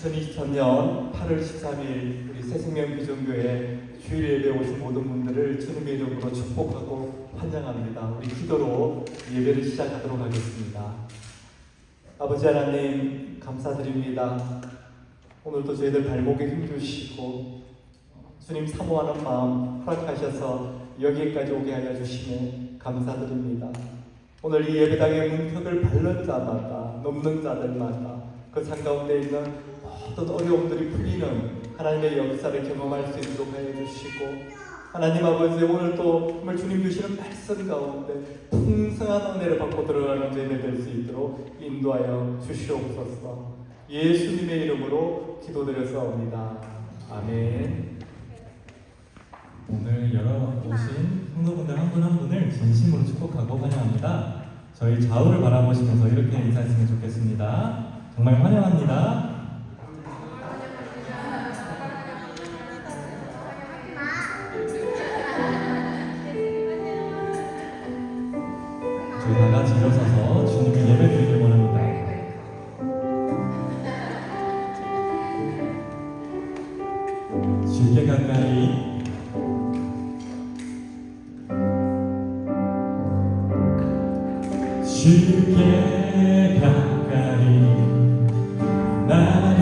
2023년 8월 13일 우리 새생명 비전교회 주일 예배 오신 모든 분들을 주님의 이름으로 축복하고 환영합니다. 우리 기도로 예배를 시작하도록 하겠습니다. 아버지 하나님 감사드립니다. 오늘도 저희들 발목에 힘주시고 주님 사모하는 마음 허락하셔서 여기까지 오게 하여 주시며 감사드립니다. 오늘 이 예배당의 문턱을 밟는 자마다 넘는 자들마다 그 산 가운데 있는 모든 어려움들이 풀리는 하나님의 역사를 경험할 수 있도록 하여 주시고, 하나님 아버지 오늘도 정말 주님 주시는 말씀 가운데 풍성한 은혜를 받고 들어가는 저희들 될 수 있도록 인도하여 주시옵소서. 예수님의 이름으로 기도드렸사옵니다. 아멘. 오늘 여러 오신 성도분들 한 분 한 분을 진심으로 축복하고 환영합니다. 저희 좌우를 바라보시면서 이렇게 인사했으면 좋겠습니다. 정말 환영합니다. 저희 다 같이 일어서서 주님께 예배드리길 원합니다. 주께 가까이 주께 가까이 나를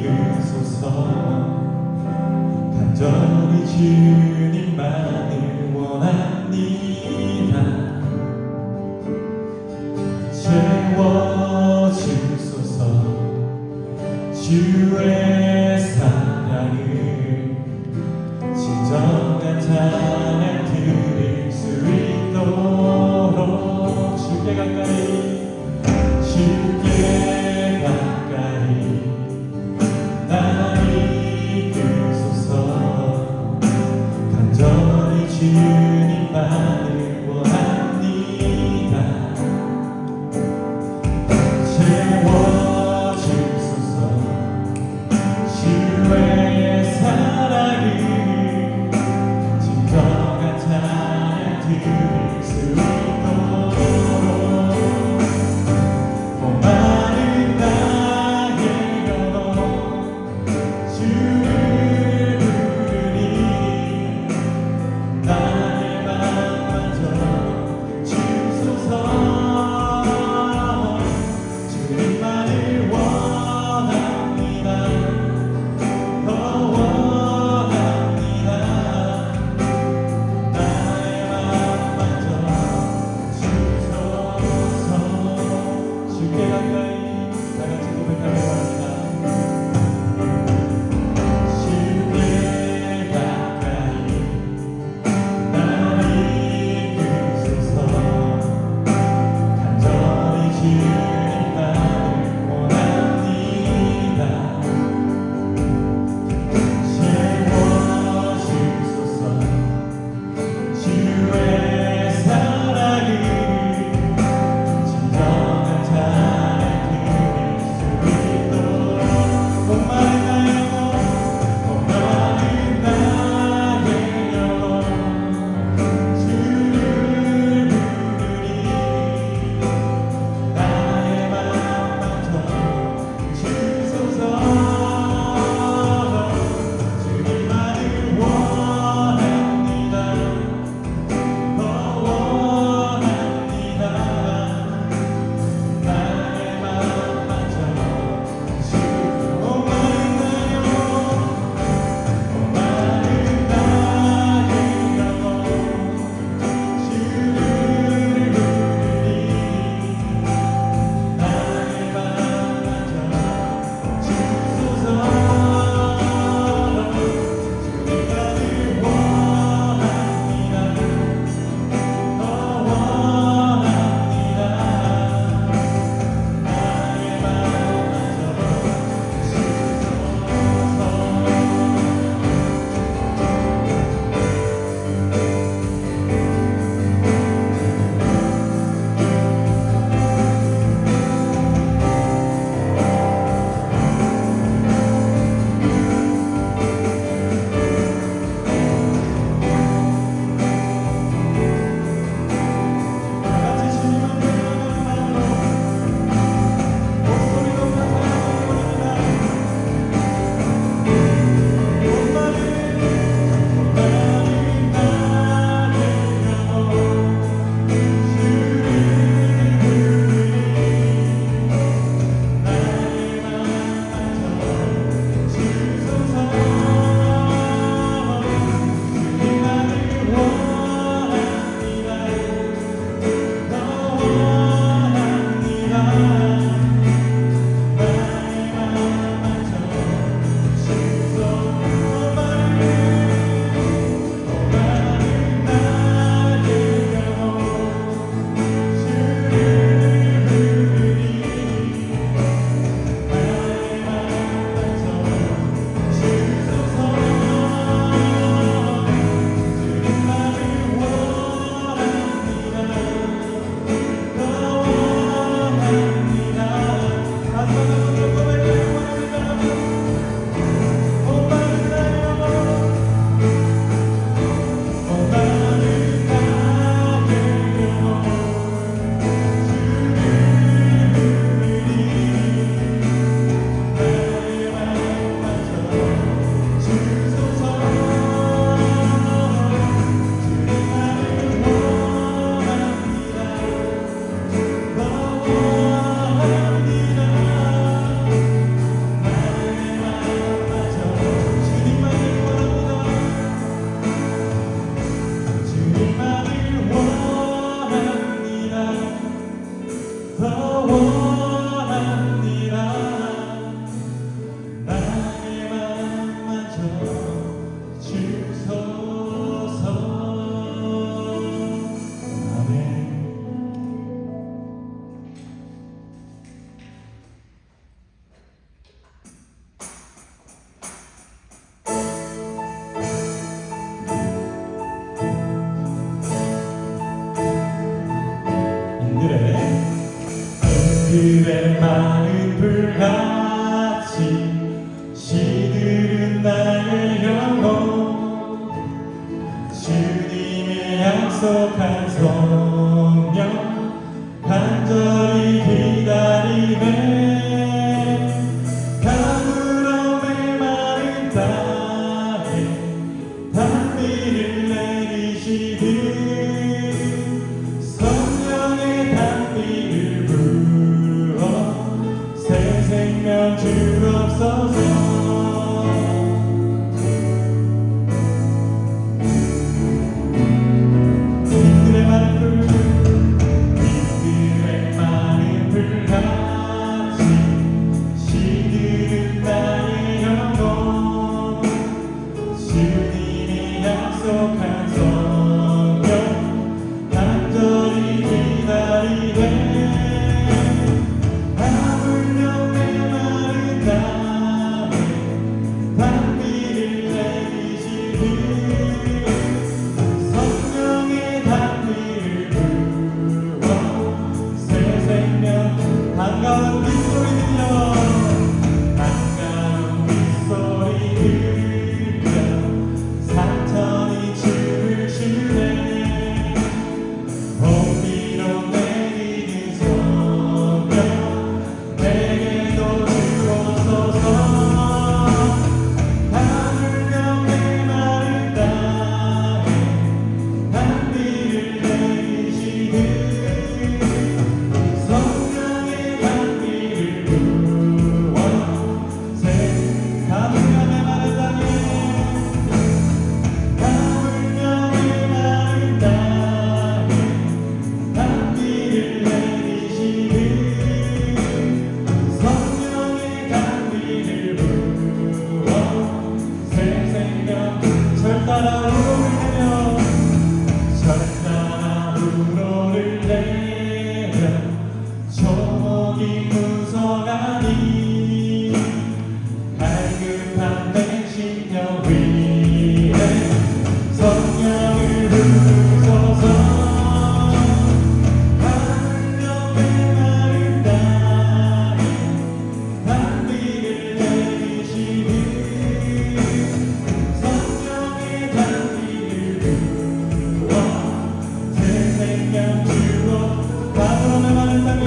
이끄소서. 간절히 주님만을 원합니다. 채워주소서. 주의 사랑을 진정한 찬양 드릴 수 있도록 주께 가까이 주께 가까이 나를 이끄소서. 간절히 주님만을 원합니다. 채워주소서. 주의 사랑을 진정한 찬양 드릴 수 주를 부르니 나의 맘만 주님의 약속한 성령 간절히 기다리네. 가물어 메마른 땅에 단비를 내리시듯 성령의 단비를 부어 새 생명 주옵소서. 반가운 빗소리 들려 반가운 빗소리 들려 산천이 춤을 추네. 공기로 내리는 성령 내게도 주옵소서. 하늘며 메마른 땅에 단비를 내리시듯 조목이 무성하니 갈급한 백신령 위에 성령을 부소서. 하늘며 메마른 땅에 단비를 내리시듯 성령의 단비를 부어 새 생명 주어. 가물어 메마른 땅에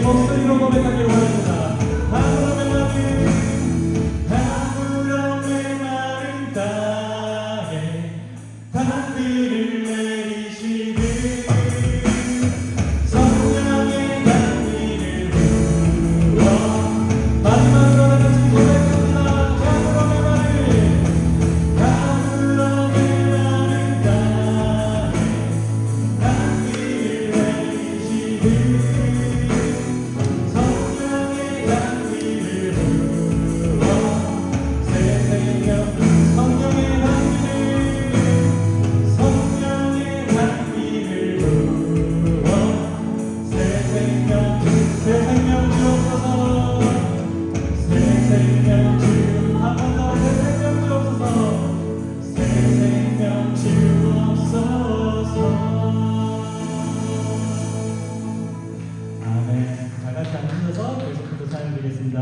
목소리로 고백하기를 원합니다. 가물어 메마른 땅에 단비를 내리시듯 성령의 단비를 부어. 마지막으로 다같이 고백합니다. 가물어 메마른 땅에 단비를 내리시듯 드리겠습니다.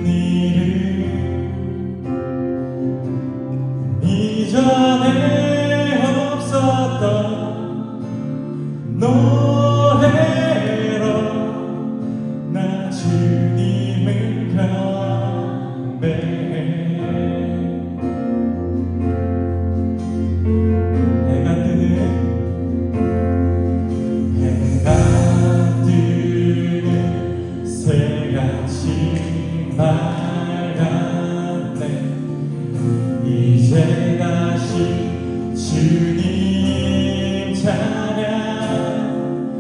일을 이전에 없었던 노래로 나 주님을 경배해. 해가 뜨는 새같이 밝았네. 이제 다시 주님 찬양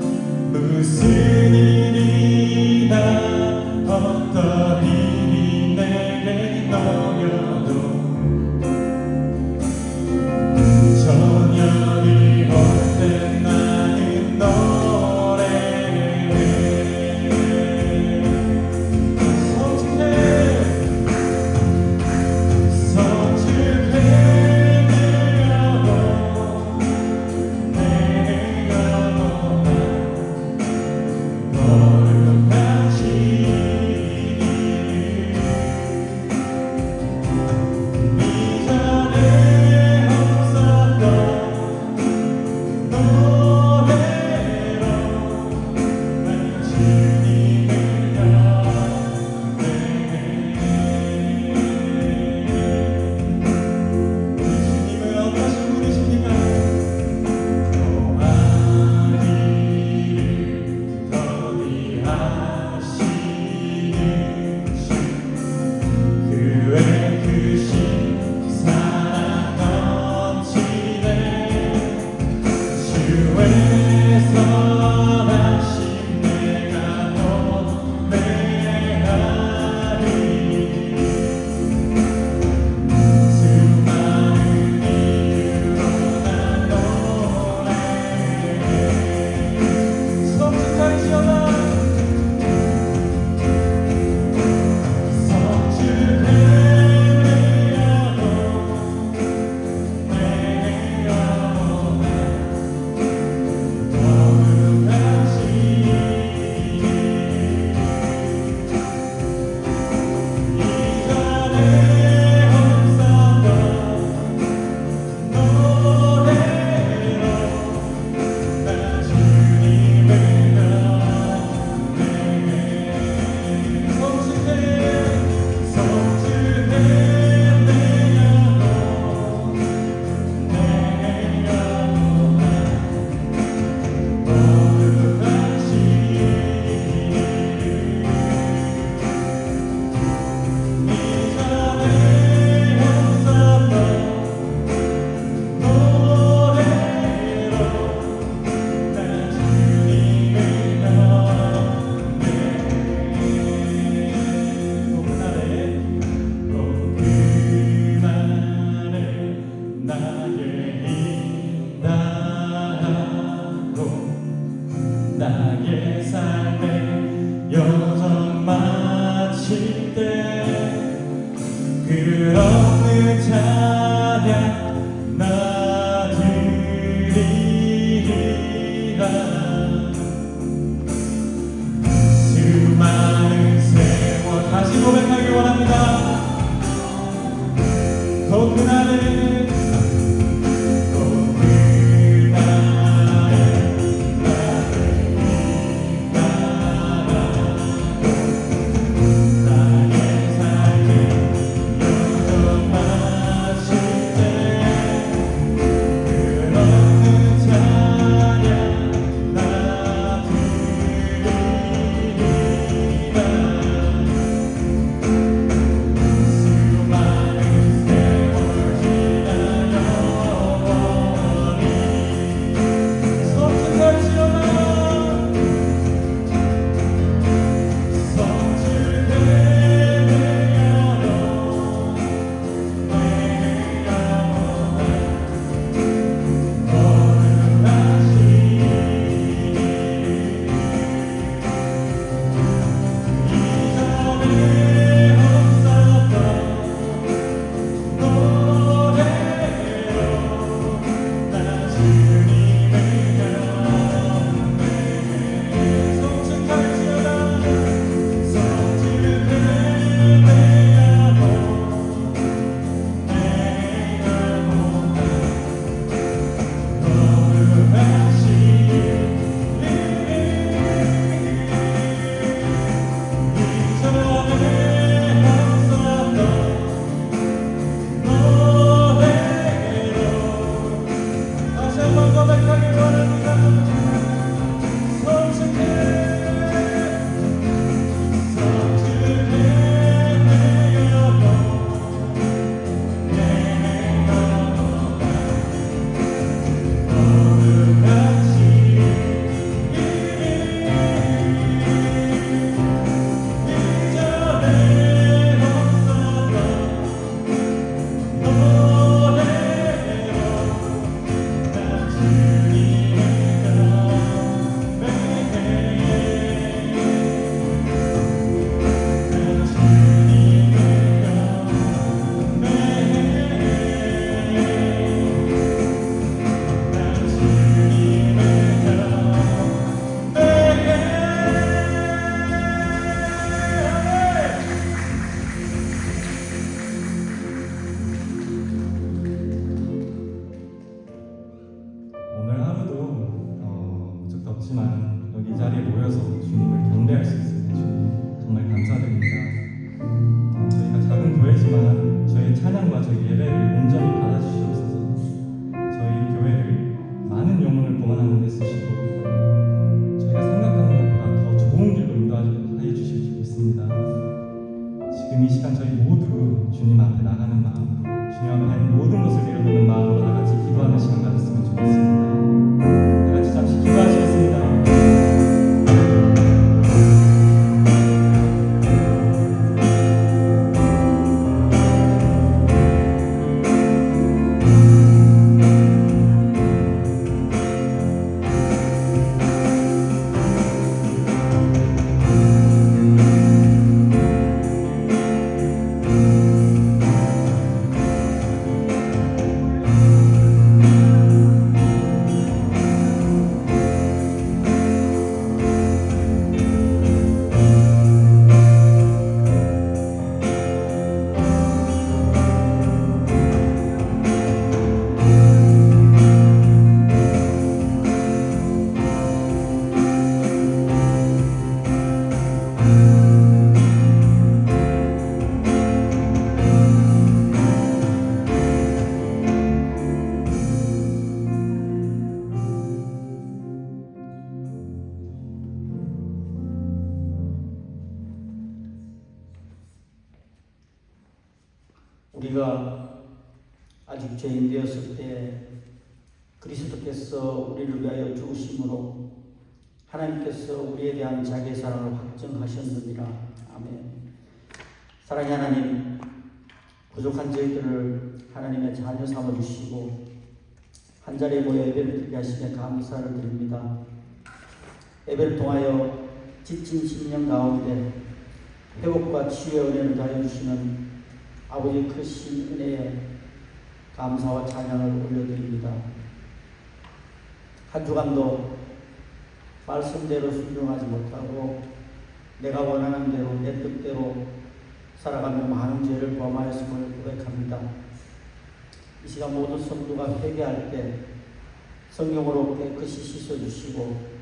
덥지만 여기 이 자리에 모여서 주님을 경배할 수 있습니다. 주님 정말 감사드립니다. 저희가 작은 교회지만 저희 찬양과 저희 예배를 온전히 받아주시옵소서. 저희 교회를 많은 영혼을 구원하는 데 쓰시고 저희가 생각하는 것보다 더 좋은 길로 인도하여 주실 줄 믿습니다. 지금 이 시간 저희 모두 주님 앞에 나가는 마음, 주님 앞에 모든 것을 내려놓는 마음으로 다 같이 기도하는 시간 가졌으면 좋겠습니다. 다 같이 잠시 기도하시겠습니다. 우리가 아직 죄인 되었을 때 그리스도께서 우리를 위하여 죽으심으로 하나님께서 우리에 대한 자기의 사랑을 확증하셨느니라. 아멘. 사랑의 하나님, 부족한 저희들을 하나님의 자녀 삼아주시고 한자리에 모여 예배를 드리게 하시며 감사를 드립니다. 예배를 통하여 지친 심령 가운데 회복과 치유의 은혜를 다해 주시는 아버지의 크신 은혜에 감사와 찬양을 올려드립니다. 한 주간도 말씀대로 순종하지 못하고 내가 원하는 대로 내 뜻대로 살아가며 많은 죄를 범하였음을 고백합니다. 이 시간 모든 성도가 회개할 때 성령으로 깨끗이 씻어주시고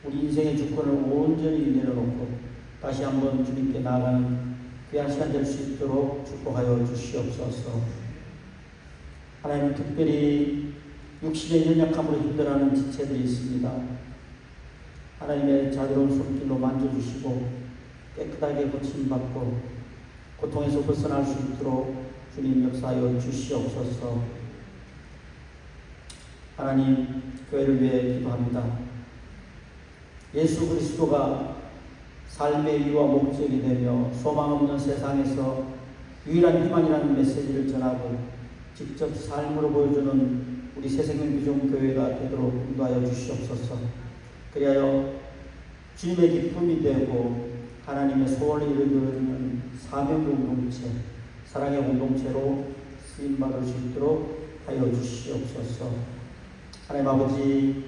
우리 인생의 주권을 온전히 내려놓고 다시 한번 주님께 나아가는 귀한 시간 될 수 있도록 축복하여 주시옵소서. 하나님, 특별히 육신의 연약함으로 힘들어하는 지체들이 있습니다. 하나님의 자비로운 손길로 만져주시고 깨끗하게 고침받고 고통에서 벗어날 수 있도록 주님 역사하여 주시옵소서. 하나님, 교회를 위해 기도합니다. 예수 그리스도가 삶의 이유와 목적이 되며 소망 없는 세상에서 유일한 희망이라는 메시지를 전하고 직접 삶으로 보여주는 우리 새생명 비전교회가 되도록 인도하여 주시옵소서. 그리하여 주님의 기쁨이 되고 하나님의 소원을 이루는 사명 공동체, 사랑의 공동체로 쓰임받을 수 있도록 하여 주시옵소서. 하나님 아버지,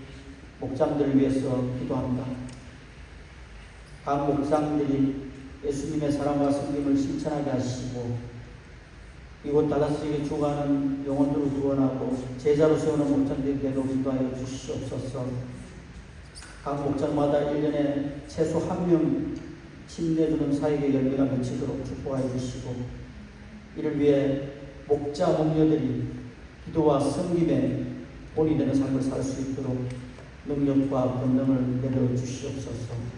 목장들을 위해서 기도합니다. 각 목장들이 예수님의 사랑과 섬김을 실천하게 하시고 이곳 달라스에게 죽어가는 영혼들을 구원하고 제자로 세우는 목장들이 되도록 인도하여 주시옵소서. 각 목장마다 1년에 최소 1명 침례주는 사역의 열매가 맺히도록 축복하여 주시고 이를 위해 목자 목녀들이 기도와 섬김에 본이 되는 삶을 살 수 있도록 능력과 권능을 내려 주시옵소서.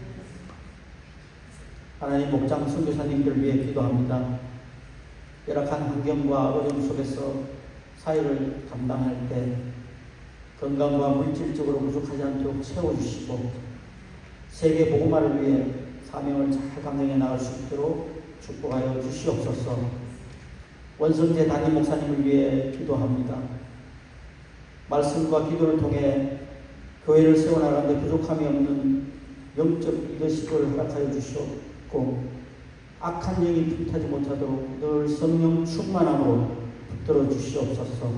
하나님, 목장 선교사님들 위해 기도합니다. 열악한 환경과 어려움 속에서 사역을 감당할 때 건강과 물질적으로 부족하지 않도록 채워주시고 세계 복음화를 위해 사명을 잘 감당해 나갈 수 있도록 축복하여 주시옵소서. 원성재 담임 목사님을 위해 기도합니다. 말씀과 기도를 통해 교회를 세워나가는 데 부족함이 없는 영적 리더십을 허락하여 주시옵소서. 악한 영이 불타지 못하도록 늘 성령 충만함으로 붙들어 주시옵소서.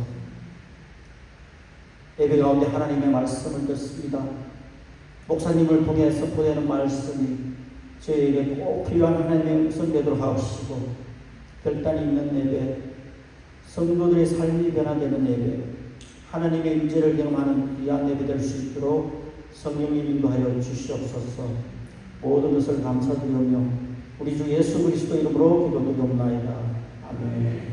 예배 가운데 하나님의 말씀을 듣습니다. 목사님을 통해 선포되는 말씀이 저희에게 꼭 필요한 하나님의 음성 되도록 하시고 결단이 있는 예배, 성도들의 삶이 변화되는 예배, 하나님의 임재를 경험하는 귀한 예배 될 수 있도록 성령님 인도하여 주시옵소서. 모든 것을 감사드리며 우리 주 예수 그리스도 이름으로 기도드리옵나이다. 아멘.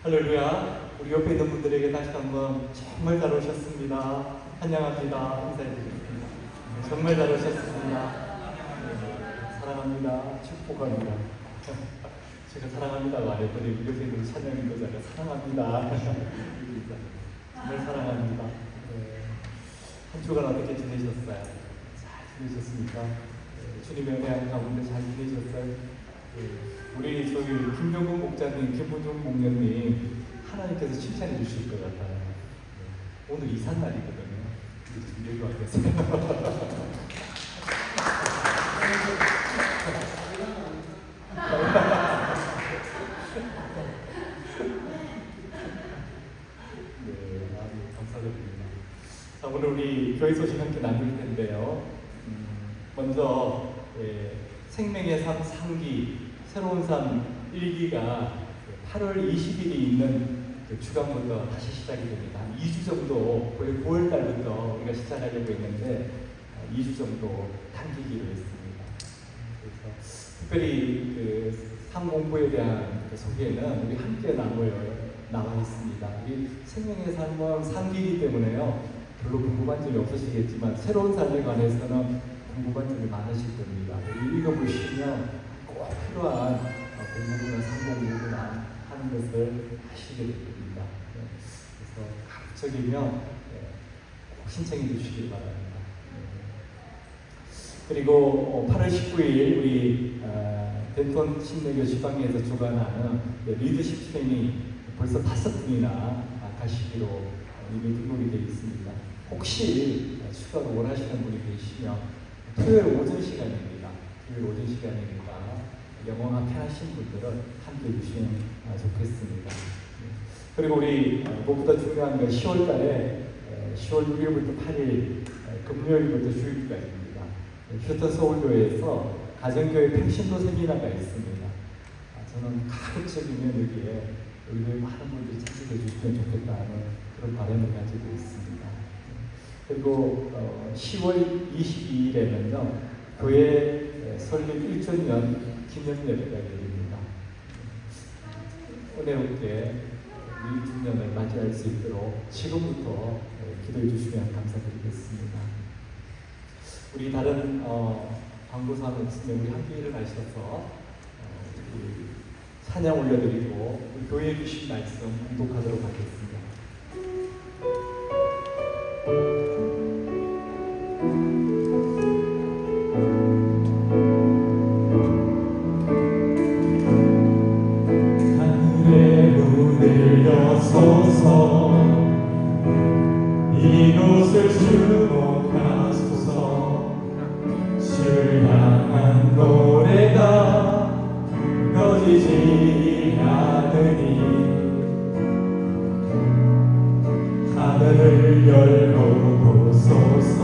할렐루야. 우리 옆에 있는 분들에게 다시 한번 정말 잘 오셨습니다. 환영합니다. 인사해드리겠습니다. 정말 잘 오셨습니다. 사랑합니다. 축복합니다. 제가 사랑합니다가 안 했더니 우리 옆에 있는 찬양인 거잖아요. 사랑합니다. 정말 사랑합니다. 한 주간 어떻게 지내셨어요? 잘 지내셨습니까? 주님의 은혜 가운데 잘 지내셨어요? 우리 저기 김병국 목자님, 김부중 목련님 하나님께서 칭찬해 주실 것 같아요. 오늘 이삿날이거든요. 여기 와 계세요. 감사드립니다. 자, 오늘 우리 교회 소식 함께 나눌 텐데요. 먼저 생명의 삶 3기, 새로운 삶 1기가 8월 20일이 있는 그 주간부터 다시 시작이 됩니다. 2주 정도, 거의 9월 달부터 우리가 시작하려고 했는데 2주 정도 당기기로 했습니다. 그래서 특별히 그 삶 공부에 대한 그 소개는 우리 함께 나와 있습니다. 우리 생명의 삶은 3기이기 때문에요. 별로 궁금한 점이 없으시겠지만 새로운 삶에 관해서는 궁금한 점이 많으실 겁니다. 읽어보시면 꼭 필요한 공부나 상공부나 하는 것을 하시게 될 겁니다. 그래서 각적이면 꼭 신청해 주시기 바랍니다. 그리고 8월 19일 우리 덴톤 신내교 지방에서 주관하는 리더십 트레이닝 벌써 5분이나 가시기로 이미 등록이 되어 있습니다. 혹시 추가로 원하시는 분이 계시면 토요일 오전 시간입니다. 토요일 오전 시간이니까 영어가 편하신 분들은 함께 해주시면 좋겠습니다. 그리고 우리 무엇보다 중요한 건 10월 달에 10월 6일부터 8일 금요일부터 주일까지입니다. 휴턴 서울교회에서 가정교회 평신도 세미나가 있습니다. 저는 가급적이면 여기에 우리 많은 분들이 참석해 주시면 좋겠다는 그런 바람을 가지고 있습니다. 그리고 10월 22일에는요 교회 설립 1주년 기념 예배가 열립니다. 은혜롭게 1주년을 맞이할 수 있도록 지금부터 기도해 주시면 감사드리겠습니다. 우리 다른 광고사항 없으면 우리 함께 일어나셔서 찬양 올려드리고 우리 교회에 주신 말씀 공독하도록 하겠습니다. 하늘의 문을 여소서 이곳을 주목하소서 주를 향한 노래가 꺼지지 않으니 하늘을 열고 보소서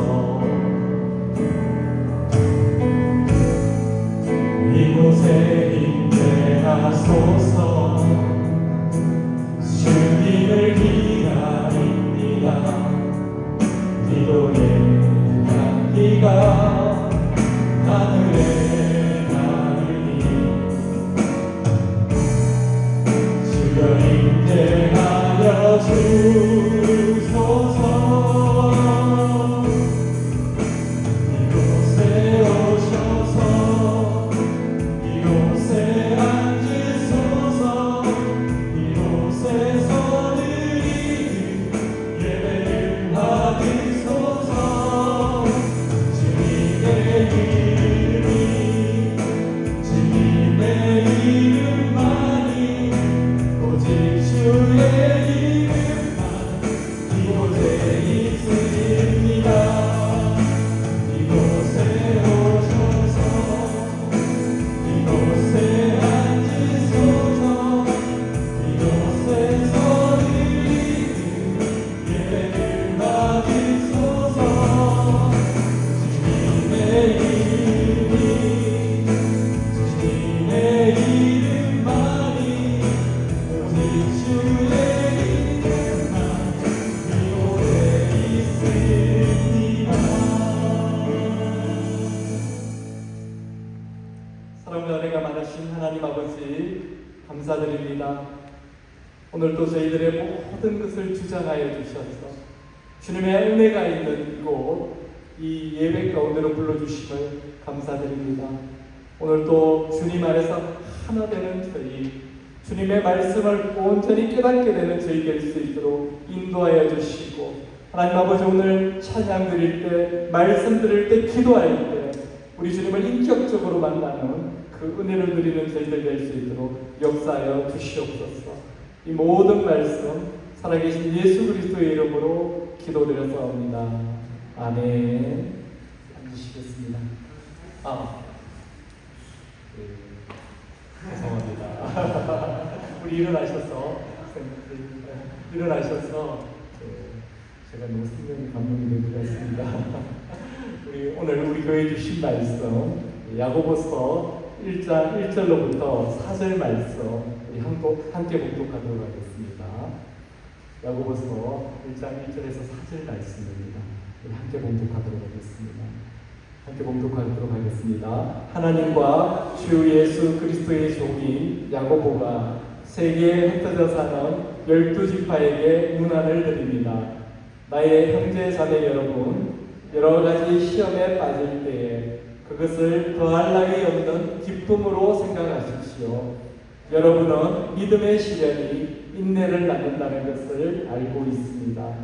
이곳에 임재하소서 주님을 기다립니다. 기도의 향기가 하늘에 나르니 주여 임재하여 주소서. 이곳에 오셔서 이곳에 앉으소서. 이곳에서 드리는 예배를 받으소서. 감사드립니다. 오늘도 저희들의 모든 것을 주장하여 주셔서 주님의 은혜가 있는 이곳 이 예배 가운데로 불러주심을 감사드립니다. 오늘도 주님 안에서 하나 되는 저희, 주님의 말씀을 온전히 깨닫게 되는 저희 될 수 있도록 인도하여 주시고, 하나님 아버지 오늘 찬양 드릴 때, 말씀 드릴 때, 기도할 때 우리 주님을 인격적으로 만나는 그 은혜를 누리는 저희들 될 수 있도록 역사하여 주시옵소서. 이 모든 말씀 살아계신 예수 그리스도의 이름으로 기도드렸사옵니다. 아멘. 앉으시겠습니다. 죄송합니다. 우리 일어나셔서 제가 너무 생명이 감동이 되는 것 같습니다. 오늘 우리 교회 주신 말씀 야고보서 1장 1절로부터 4절 말씀 우리 함께 봉독하도록 하겠습니다. 야고보서 1장 1절에서 4절 말씀입니다. 우리 함께 봉독하도록 하겠습니다. 함께 봉독하도록 하겠습니다. 하나님과 주 예수 그리스도의 종인 야고보가 세계에 흩어져 사는 12지파에게 문안을 드립니다. 나의 형제 자매 여러분, 여러 가지 시험에 빠질 때에 그것을 더할 나위 없는 기쁨으로 생각하십시오. 여러분은 믿음의 시련이 인내를 낳는다는 것을 알고 있습니다.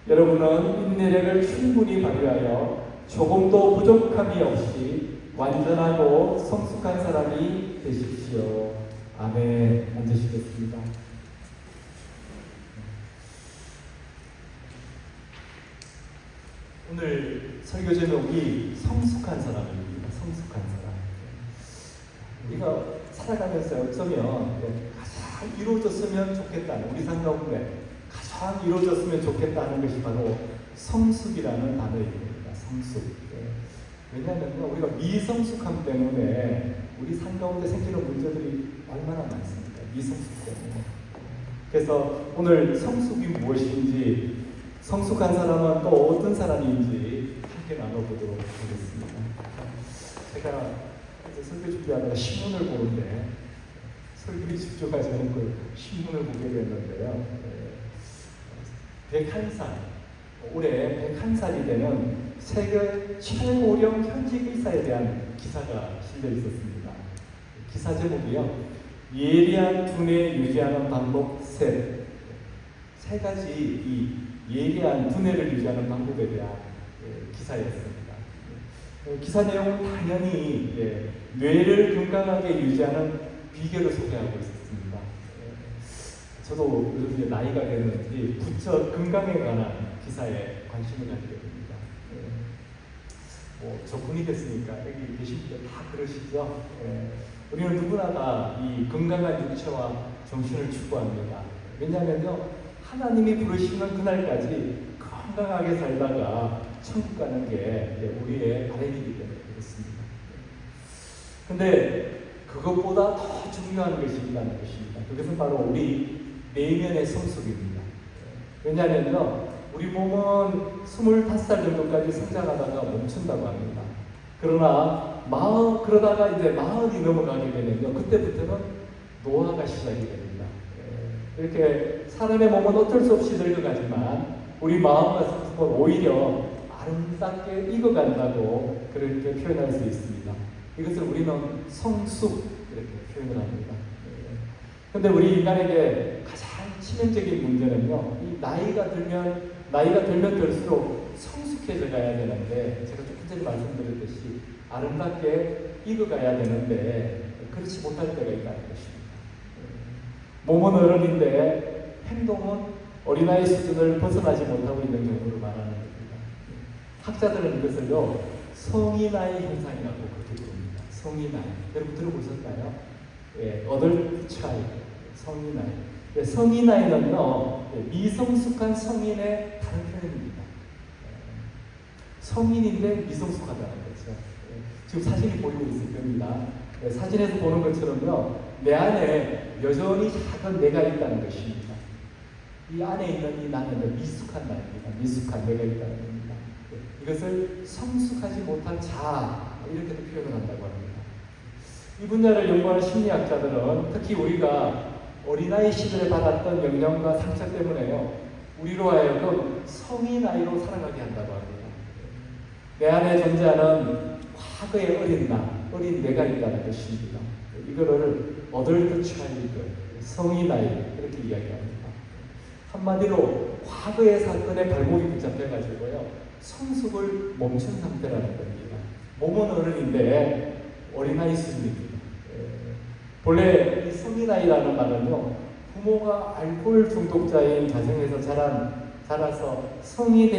여러분은 인내력을 충분히 발휘하여 조금도 부족함이 없이 완전하고 성숙한 사람이 되십시오. 아멘. 앉으시겠습니다. 오늘 설교 제목이 성숙한 사람입니다. 성숙한 사람. 우리가 살아가면서 어쩌면 가장 이루어졌으면 좋겠다는, 우리 삶 가운데 가장 이루어졌으면 좋겠다는 것이 바로 성숙이라는 단어입니다. 성숙. 왜냐하면 우리가 미성숙함 때문에 우리 삶 가운데 생기는 문제들이 얼마나 많습니까? 미성숙 때문에. 그래서 오늘 성숙이 무엇인지, 성숙한 사람은 또 어떤 사람인지 함께 나눠보도록 하겠습니다. 제가 이제 설교 준비하다가 신문을 보는데 설교에 집중하지 않고 신문을 보게 됐는데요. 101살, 올해 101살이 되는 세계 최고령 현직 의사에 대한 기사가 실려 있었습니다. 기사 제목이요. 예리한 두뇌 유지하는 방법 세 가지 이 예리한 두뇌를 유지하는 방법에 대한 기사였습니다. 기사 내용은 당연히 뇌를 건강하게 유지하는 비결을 소개하고 있었습니다. 저도 요즘 나이가 됐는지 부쩍 건강에 관한 기사에 관심을 가지게 됩니다. 저분이 됐으니까 여기 계신 분들 다 그러시죠? 우리는 누구나 다 이 건강한 육체와 정신을 추구합니다. 왜냐하면요, 하나님이 부르시는 그날까지 건강하게 살다가 천국 가는 게 우리의 바람이기 때문에 그렇습니다. 근데 그것보다 더 중요한 것이 있다는 것입니다. 그것은 바로 우리 내면의 성숙입니다. 왜냐하면요, 우리 몸은 25살 정도까지 성장하다가 멈춘다고 합니다. 그러다가 이제 40이 넘어가게 되면요, 그때부터는 노화가 시작이 됩니다. 이렇게 사람의 몸은 어쩔 수 없이 늙어가지만 우리 마음과 성품은 오히려 아름답게 익어간다고 그렇게 표현할 수 있습니다. 이것을 우리는 성숙 이렇게 표현을 합니다. 그런데 우리 인간에게 가장 치명적인 문제는요, 이 나이가 들면 들수록 성숙해져 가야 되는데, 제가 조금 전에 말씀드렸듯이 아름답게 익어가야 되는데 그렇지 못할 때가 있다는 것입니다. 몸은 어른인데 행동은 어린아이 수준을 벗어나지 못하고 있는 경우를 말하는 겁니다. 학자들은 이것을요, 성인아이 현상이라고 그렇게 부릅니다. 성인아이. 여러분 들어보셨나요? adult child, 성인아이. 성인아이는요, 미성숙한 성인의 다른 표현입니다. 성인인데 미성숙하다는 거죠. 지금 사진이 보이고 있을 겁니다. 사진에서 보는 것처럼요, 내 안에 여전히 작은 내가 있다는 것입니다. 이 안에 있는 이 나는 미숙한 나입니다. 미숙한 내가 있다는 겁니다. 이것을 성숙하지 못한 자, 이렇게도 표현을 한다고 합니다. 이 분야를 연구하는 심리학자들은 특히 우리가 어린아이 시절에 받았던 영향과 상처 때문에요. 우리로 하여금 성인 아이로 살아가게 한다고 합니다. 내 안에 존재하는 과거의 어린 나, 어린 내가 있다는 것입니다. 이거를 어덜트 차일드, 성인 아이 이렇게 이야기합니다. 한마디로 과거의 사건에 발목이 붙잡혀가지고요. 성숙을 멈춘 상태라는 겁니다. 몸은 어른인데 어린아이 수준입니다. 본래 이 성인아이라는 말은요, 부모가 알코올 중독자인 가정에서 자라서 성인이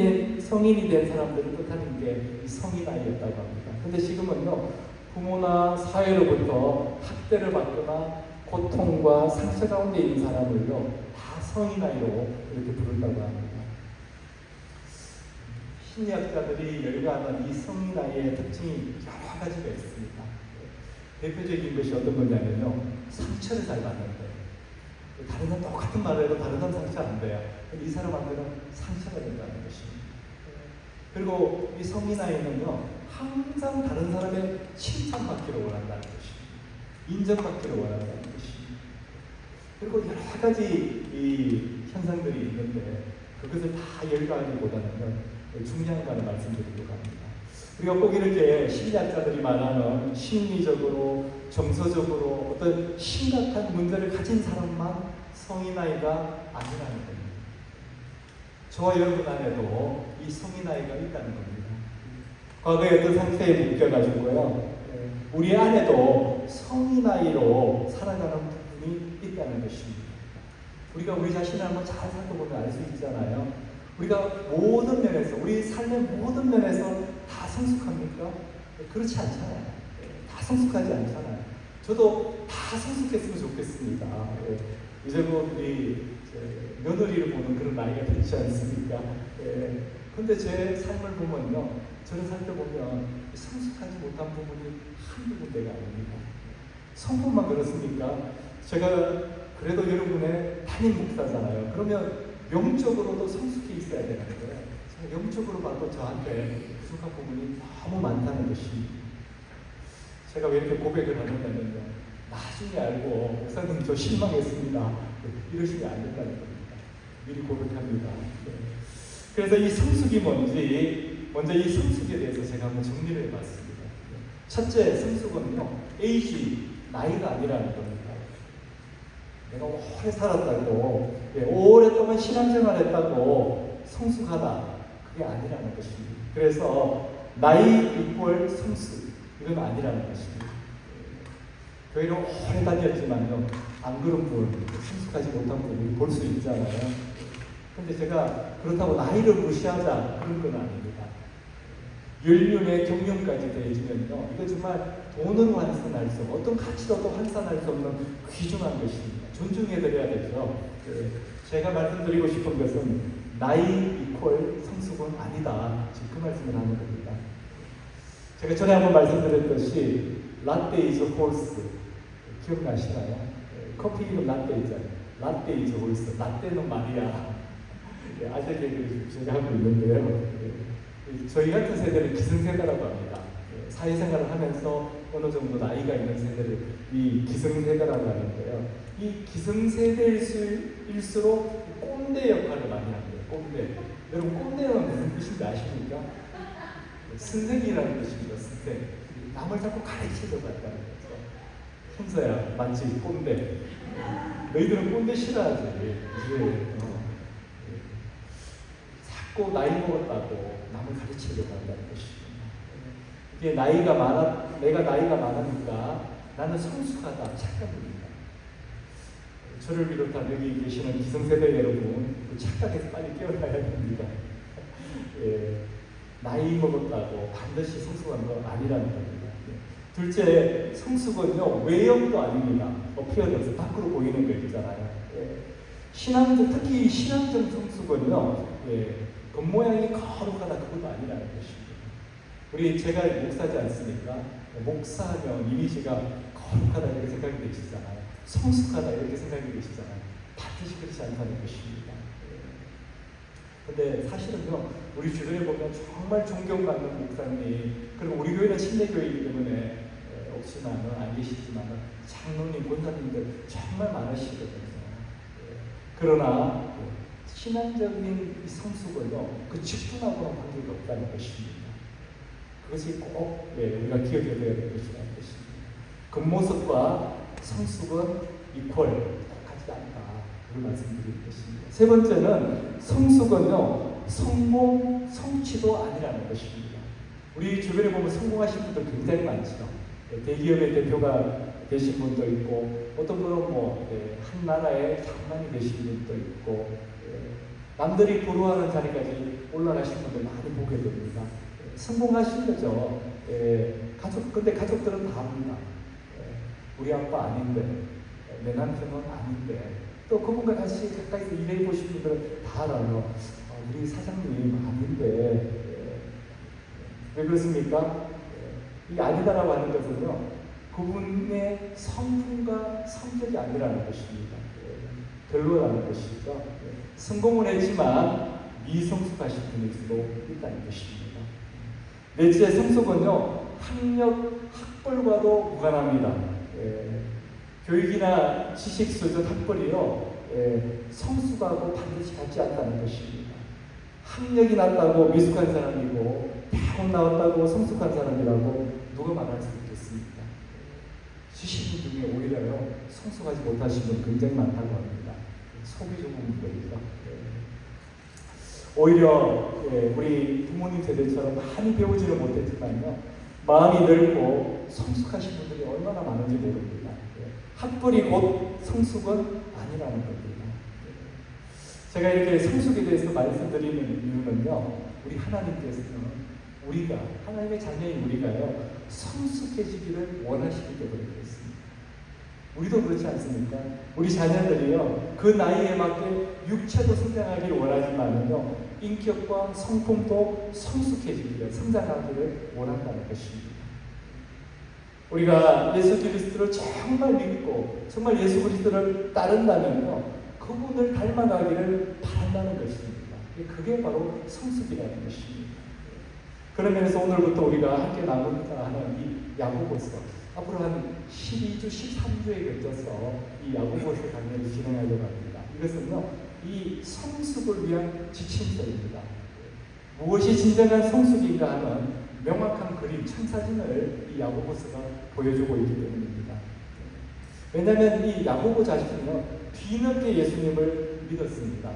된 사람들을 뜻하는 게 이 성인아이였다고 합니다. 근데 지금은요, 부모나 사회로부터 학대를 받거나 고통과 상처 가운데 있는 사람을요, 다 성인아이로 이렇게 부른다고 합니다. 심리학자들이 열거하는 이 성인아이의 특징이 여러 가지가 있습니다. 대표적인 것이 어떤 거냐면요, 상처를 잘 받는데, 다른 사람 똑같은 말을 해도 다른 사람 상처 안 돼요. 이 사람한테는 상처가 된다는 것입니다. 그리고 이 성인아이는요, 항상 다른 사람의 칭찬받기를 원한다는 것입니다. 인정받기를 원한다는 것입니다. 그리고 여러 가지 이 현상들이 있는데, 그것을 다 열거하기보다는 중요한 거를 말씀드리려고 합니다. 우리가 꼭 이렇게 심리학자들이 말하는 심리적으로, 정서적으로 어떤 심각한 문제를 가진 사람만 성인아이가 아니라는 겁니다. 저와 여러분 안에도 이 성인아이가 있다는 겁니다. 과거에 어떤 상태에 묶여가지고요, 우리 안에도 성인아이로 살아가는 부분이 있다는 것입니다. 우리가 우리 자신을 한번 잘 살펴보면 알 수 있잖아요. 우리가 모든 면에서, 우리 삶의 모든 면에서 다 성숙합니까? 그렇지 않잖아요. 다 성숙하지 않잖아요. 저도 다 성숙했으면 좋겠습니다. 이제 뭐 우리 며느리를 보는 그런 나이가 되지 않습니까? 근데 제 삶을 보면요, 저를 살펴보면 성숙하지 못한 부분이 한두 군데가 아닙니다. 성품만 그렇습니까? 제가 그래도 여러분의 담임 목사잖아요. 그러면 영적으로도 성숙해 있어야 되는 거예요. 영적으로 봐도 저한테 부족한 부분이 너무 많다는 것입니다. 제가 왜 이렇게 고백을 하느냐면요, 나중에 알고 목사님 저 실망했습니다, 이러시면 안 된다는 겁니다. 미리 고백합니다. 그래서 이 성숙이 뭔지, 먼저 이 성숙에 대해서 제가 한번 정리를 해봤습니다. 첫째, 성숙은요, 에이지, 나이가 아니라는 겁니다. 내가 오래 살았다고, 오랫동안 신앙생활 했다고 성숙하다, 그게 아니라는 것입니다. 그래서 나이 이퀄 성숙, 이건 아니라는 것입니다. 교회를 오래 다녔지만요, 안 그런 분, 성숙하지 못한 분을 볼 수 있잖아요. 근데 제가 그렇다고 나이를 무시하자, 그런 건 아닙니다. 연륜의 경륜까지 더해지면요, 이거 정말 돈으로 환산할 수 없는, 어떤 가치로도 환산할 수 없는 귀중한 것입니다. 존중해드려야 되죠. 제가 말씀드리고 싶은 것은 나이 이퀄 성숙은 아니다, 지금 그 말씀을 하는 겁니다. 제가 전에 한번 말씀드렸듯이 라떼 이즈 홀스, 기억나시나요? 커피 이름 라떼 있잖아요. 라떼 이즈 홀스, 라떼는 말이야. 아재 개그를 제가 하고 있는데요, 저희 같은 세대를 기성세대라고 합니다. 사회생활을 하면서 어느 정도 나이가 있는 세대를 이 기성세대라고 하는데요, 이 기성세대일수록 꼰대 역할을 많이 합니다. 꼰대. 여러분, 꼰대는 무슨 뜻인지 아십니까? 선생이라는 뜻입니다. 선생. 남을 자꾸 가르치려고 한다는 거죠. 형사야, 맞지? 꼰대. 너희들은 꼰대 싫어하지. 자꾸 나이 먹었다고 남을 가르치려고 한다는 것입니다. 이게 내가 나이가 많으니까 나는 성숙하다, 착각입니다. 저를 비롯한 여기 계시는 기성세대 여러분, 그 착각에서 빨리 깨어나야 됩니다. 나이 먹었다고 반드시 성숙한 건 아니라는 겁니다. 둘째, 성숙은요, 외형도 아닙니다. 어피어런스, 밖으로 보이는 거 있잖아요. 특히 신앙적 성숙은요, 겉모양이 거룩하다, 그것도 아니라는 것입니다. 제가 목사지 않습니까? 목사하면 이미지가 거룩하다 이렇게 생각이 되시잖아요. 성숙하다 이렇게 생각이 되시잖아요. 반드시 그렇지 않다는 것입니다. 근데 사실은요, 우리 주변에 보면 정말 존경받는 목사님, 그리고 우리 교회는 신대교회이기 때문에 혹시나 안 계시지만 장로님, 권사님들 정말 많으시거든요. 그러나 신앙적인 이 성숙은요, 그 직분하고는 관계가 없다는 것입니다. 그것이 꼭 우리가 기억해둬야 될 것이라는 것입니다. 겉모습과 성숙은 이퀄, 똑같지 않다. 그걸 말씀드릴 것입니다. 세 번째는 성숙은요, 성공, 성취도 아니라는 것입니다. 우리 주변에 보면 성공하신 분들 굉장히 많죠. 대기업의 대표가 되신 분도 있고, 어떤 분은 한 나라의 장관이 되신 분도 있고, 남들이 부러워하는 자리까지 올라가신 분들 많이 보게 됩니다. 성공하신 거죠. 근데 가족들은 다 압니다. 우리 아빠 아닌데, 내 남편은 아닌데, 또 그분과 같이 가까이서 일해 보신 분들은 다 알아요. 우리 사장님 아닌데, 왜 그렇습니까? 이 아니다라고 하는 것은요, 그분의 성품과 성격이 아니라는 것입니다. 별로라는 것이죠. 성공을 했지만 미성숙하신 분일 수도 있다는 것입니다. 넷째, 성숙은요, 학벌과도 무관합니다. 교육이나 지식 수준, 학벌이요, 성숙하고 반드시 같지 않다는 것입니다. 학력이 낮다고 미숙한 사람이고, 대학 나왔다고 성숙한 사람이라고 누가 말할 수 있겠습니까? 지식인 중에 오히려요, 성숙하지 못하신 분 굉장히 많다고 합니다. 속이 좁은 분들이죠. 오히려 우리 부모님 세대처럼 많이 배우지는 못했지만요, 마음이 넓고 성숙하신 분들이 얼마나 많은지 모릅니다. 학벌이 곧 성숙은 아니라는 겁니다. 제가 이렇게 성숙에 대해서 말씀드리는 이유는요, 우리 하나님께서는 우리가, 하나님의 자녀인 우리가요, 성숙해지기를 원하시기 때문에 그렇습니다. 우리도 그렇지 않습니까? 우리 자녀들이요, 그 나이에 맞게 육체도 성장하기를 원하지만요, 인격과 성품도 성숙해지기를, 성장하기를 원한다는 것입니다. 우리가 예수 그리스도를 정말 믿고 정말 예수 그리스도를 따른다면요, 그분을 닮아가기를 바란다는 것입니다. 그게 바로 성숙이라는 것입니다. 그런 면에서 오늘부터 우리가 함께 나누고자 하는 이 야고보서, 앞으로 한 12주, 13주에 걸쳐서 이 야고보서 강의를 진행하려고 합니다. 이것은요, 이 성숙을 위한 지침서입니다. 무엇이 진정한 성숙인가 하는 명확한 그림, 청사진을 이 야고보서가 보여주고 있기 때문입니다. 왜냐하면 이 야고보 자신은요, 뒤늦게 예수님을 믿었습니다.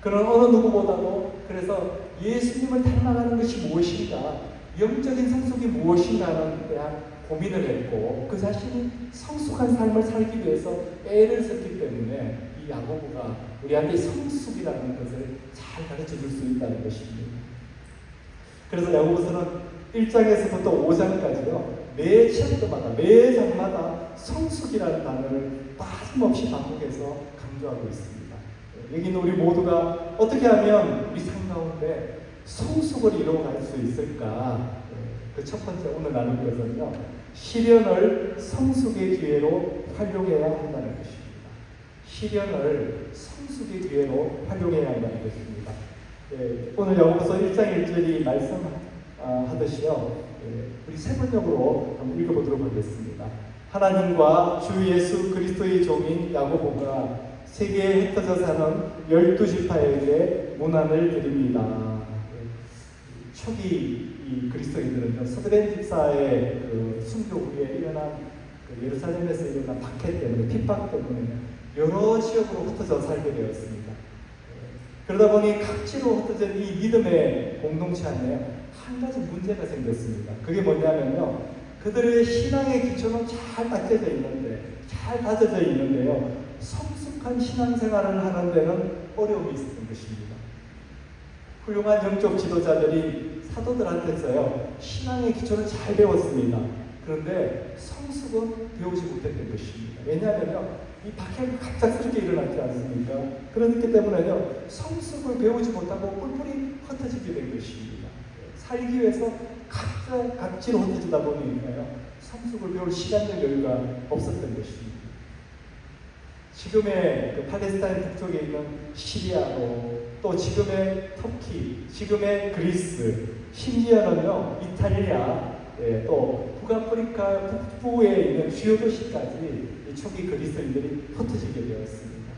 그런 어느 누구보다도 그래서 예수님을 닮아가는 것이 무엇인가, 영적인 성숙이 무엇인가에 대한 고민을 했고, 그 자신이 성숙한 삶을 살기 위해서 애를 썼기 때문에 이 야고보가 우리한테 성숙이라는 것을 잘 가르쳐 줄 수 있다는 것입니다. 그래서 야고보서는 1장에서부터 5장까지요, 매 챕터마다, 매 장마다 성숙이라는 단어를 빠짐없이 반복해서 강조하고 있습니다. 여기는 우리 모두가 어떻게 하면 우리 삶 가운데 성숙을 이루어갈 수 있을까? 그 첫 번째 오늘 나눌 것은요, 시련을 성숙의 기회로 활용해야 한다는 것입니다. 시련을 성숙의 기회로 활용해야 한다는 것입니다. 오늘 야고보서 1장 1절이 말씀하듯이요, 우리 세 번역으로 한번 읽어보도록 하겠습니다. 하나님과 주 예수 그리스도의 종인 야고보가 세계에 흩어져 사는 12지파에게 문안을 드립니다. 초기 이 그리스도인들은요, 스데반 집사의 그 순교 후에 일어난 예루살렘에서 일어난 박해 때문에, 핍박 때문에 여러 지역으로 흩어져 살게 되었습니다. 그러다 보니 각지로 흩어진 이 믿음의 공동체 안에 한 가지 문제가 생겼습니다. 그게 뭐냐면요, 그들의 신앙의 기초는 잘 닦여져 있는데, 잘 다져져 있는데요, 성숙한 신앙생활을 하는 데는 어려움이 있었던 것입니다. 훌륭한 영적 지도자들이 사도들한테서요, 신앙의 기초를 잘 배웠습니다. 그런데 성숙은 배우지 못했던 것입니다. 왜냐하면요, 이 박해가 갑작스럽게 일어났지 않습니까? 그렇기 때문에요, 성숙을 배우지 못하고 뿔뿔이 흩어지게 된 것입니다. 살기 위해서 각지로 흩어지다 보니까요, 성숙을 배울 시간적 여유가 없었던 것입니다. 지금의 그 팔레스타인 북쪽에 있는 시리아도, 또 지금의 터키, 지금의 그리스, 심지어는요, 이탈리아, 또 북아프리카 북부에 있는 주요 도시까지 초기 그리스도인들이 흩어지게 되었습니다.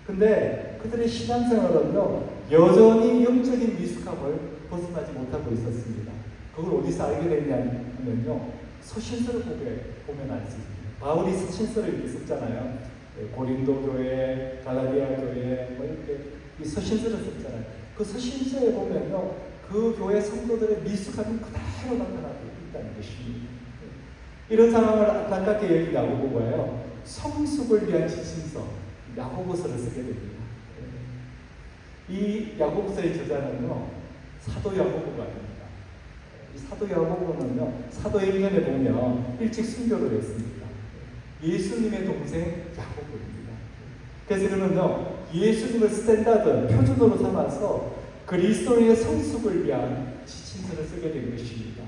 근데 그들의 신앙생활은요, 여전히 영적인 미숙함을 벗어나지 못하고 있었습니다. 그걸 어디서 알게 됐냐면요, 서신서를 보면 알 수 있습니다. 바울이 서신서를 이렇게 썼잖아요. 고린도 교회, 갈라디아 교회, 뭐 이렇게 이 서신서를 썼잖아요. 그 서신서에 보면요, 그 교회 성도들의 미숙함이 그대로 나타나고 있다는 것입니다. 이런 상황을 안타깝게 여긴 야고보가요, 성숙을 위한 지침서 야고보서를 쓰게 됩니다. 이 야고보서의 저자는요, 사도 야고보가 아닙니다. 이 사도 야고보는요, 사도행전에 보면 일찍 순교를 했습니다. 예수님의 동생 야고보입니다. 그래서 그러면요, 예수님을 스탠다드, 표준으로 삼아서 그리스도인의 성숙을 위한 지침서를 쓰게 된 것입니다.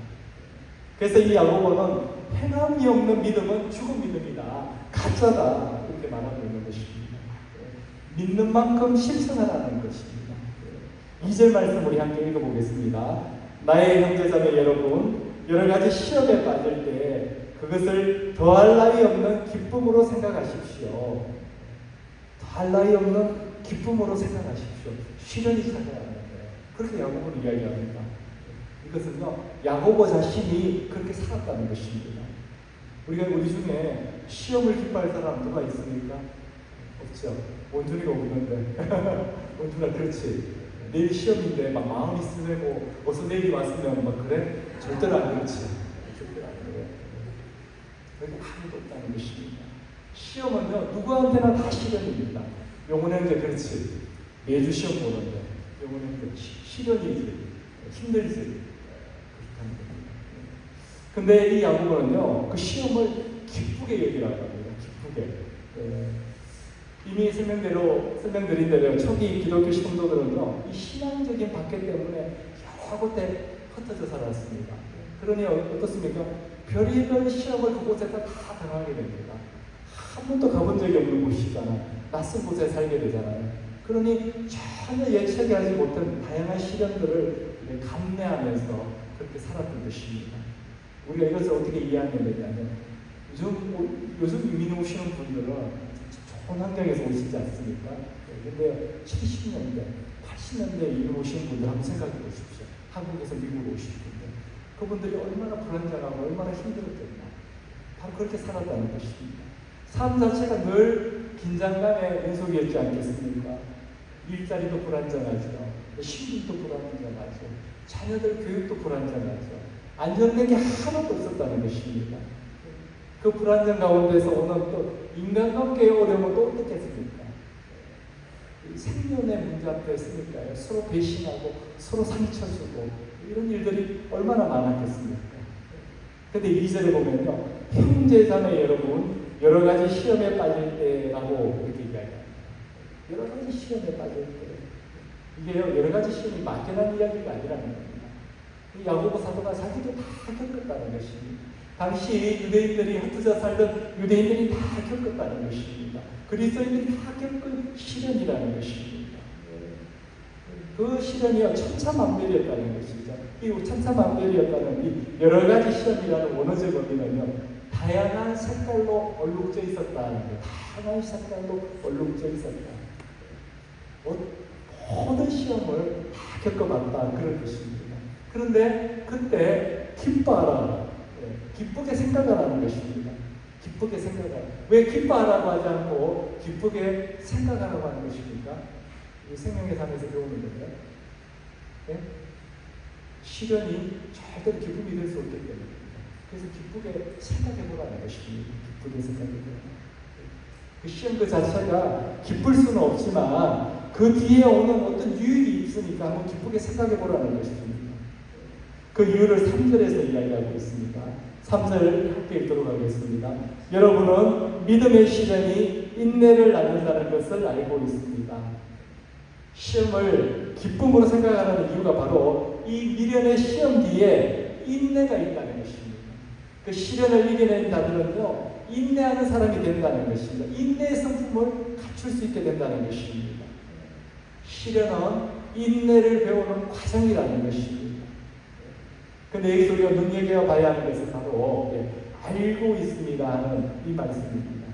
그래서 이 야고보는 행함이 없는 믿음은 죽은 믿음이다, 가짜다, 이렇게 말하고 있는 것입니다. 믿는 만큼 실천하라는 것입니다. 2절 말씀 우리 함께 읽어보겠습니다. 나의 형제자매 여러분, 여러 가지 시험에 빠질 때 그것을 더할 나위 없는 기쁨으로 생각하십시오. 더할 나위 없는 기쁨으로 생각하십시오. 시련이 찾아가는 거예요. 그렇게 야고보는 이야기합니다. 이것은요, 야고보 자신이 그렇게 살았다는 것입니다. 우리 중에 시험을 기뻐할 사람 누가 있습니까? 없죠. 원준이가 없는데. 원준아, 그렇지. 내일 시험인데 막 마음이 쓰내고 어서 내일이 왔으면 막 그래? 절대로 안 그렇지. 절대로 안 그래. 그래도 아무도 없다는 것입니다. 시험은요, 누구한테나 다 시련입니다. 영혼의 형제 그렇지. 매주 시험 보는데 영혼의 형제 시련이지. 힘들지. 그렇다는 겁니다. 근데 이 야고보는요, 그 시험을 기쁘게 여기라고 합니다. 기쁘게. 이미 설명드린 대로 초기 기독교 신도들은요, 이 신앙적인 박해 때문에 여러 곳에 흩어져 살았습니다. 그러니 어떻습니까? 별의별 시험을 그곳에서 다 당하게 됩니다. 한 번도 가본 적이 없는 곳이잖아요. 낯선 곳에 살게 되잖아요. 그러니 전혀 예측하지 못한 다양한 시련들을 감내하면서 그렇게 살았던 것입니다. 우리가 이것을 어떻게 이해하면 되냐면, 요즘 이민 오시는 분들은 좋은 환경에서 오시지 않습니까? 근데 70년대, 80년대 이민 오신 분들 한번 생각해 보십시오. 한국에서 미국으로 오신 분들. 그분들이 얼마나 불안정하고 얼마나 힘들었겠나. 바로 그렇게 살았다는 것입니다. 삶 자체가 늘 긴장감의 연속이었지 않겠습니까? 일자리도 불안정하죠. 신분도 불안정하죠. 자녀들 교육도 불안정하죠. 안정된 게 하나도 없었다는 것입니다. 그 불안정 가운데서 오는 또 인간관계의 어려움은 또 어떻게 했습니까? 생존의 문제 앞에 했으니까요. 서로 배신하고 서로 상처주고 이런 일들이 얼마나 많았겠습니까? 근데 2절에 보면요, 형제자매 여러분, 여러 가지 시험에 빠질 때라고 이렇게 이야기합니다. 여러 가지 시험에 빠질 때. 이게요, 여러 가지 시험이 막연한 이야기가 아니라는 겁니다. 야고보 사도가 자기도 다 겪었다는 것입니다. 당시 유대인들이 흩어져 살던 유대인들이 다 겪었다는 것입니다. 그리스도인들이 다 겪은 시련이라는 것입니다. 그 시련이요, 천차만별이었다는 것이죠. 이 천차만별이었다는 이 여러 가지 시험이라는 원어적 의미는요, 다양한 색깔로 얼룩져 있었다는 거예요. 다양한 색깔로 얼룩져 있었다. 모든 시험을 다 겪어봤다, 그런 것입니다. 그런데 그때 기뻐하라, 기쁘게 생각하라는 것입니다. 기쁘게 생각하라. 왜 기뻐하라고 하지 않고 기쁘게 생각하라고 하는 것입니까? 이 생명의 삶에서 배우는 건데요. 네? 시련이 절대로 기쁨이 될 수 없기 때문입니다. 그래서 기쁘게 생각해보라는 것입니다. 기쁘게 생각해보라. 그 시험 그 자체가 기쁠 수는 없지만 그 뒤에 오는 어떤 유익이 있으니까 한번 기쁘게 생각해보라는 것입니다. 그 이유를 3절에서 이야기하고 있습니다. 3절 함께 읽도록 하겠습니다. 여러분은 믿음의 시련이 인내를 낳는다는 것을 알고 있습니다. 시험을 기쁨으로 생각하는 이유가 바로 이 미련의 시험 뒤에 인내가 있다는 것입니다. 그 시련을 이겨낸 자들은요, 인내하는 사람이 된다는 것입니다. 인내의 성품을 갖출 수 있게 된다는 것입니다. 시련은 인내를 배우는 과정이라는 것입니다. 근데 여기서 우리가 눈여겨봐야 하는 것은 바로 알고 있습니다 하는 이 말씀입니다.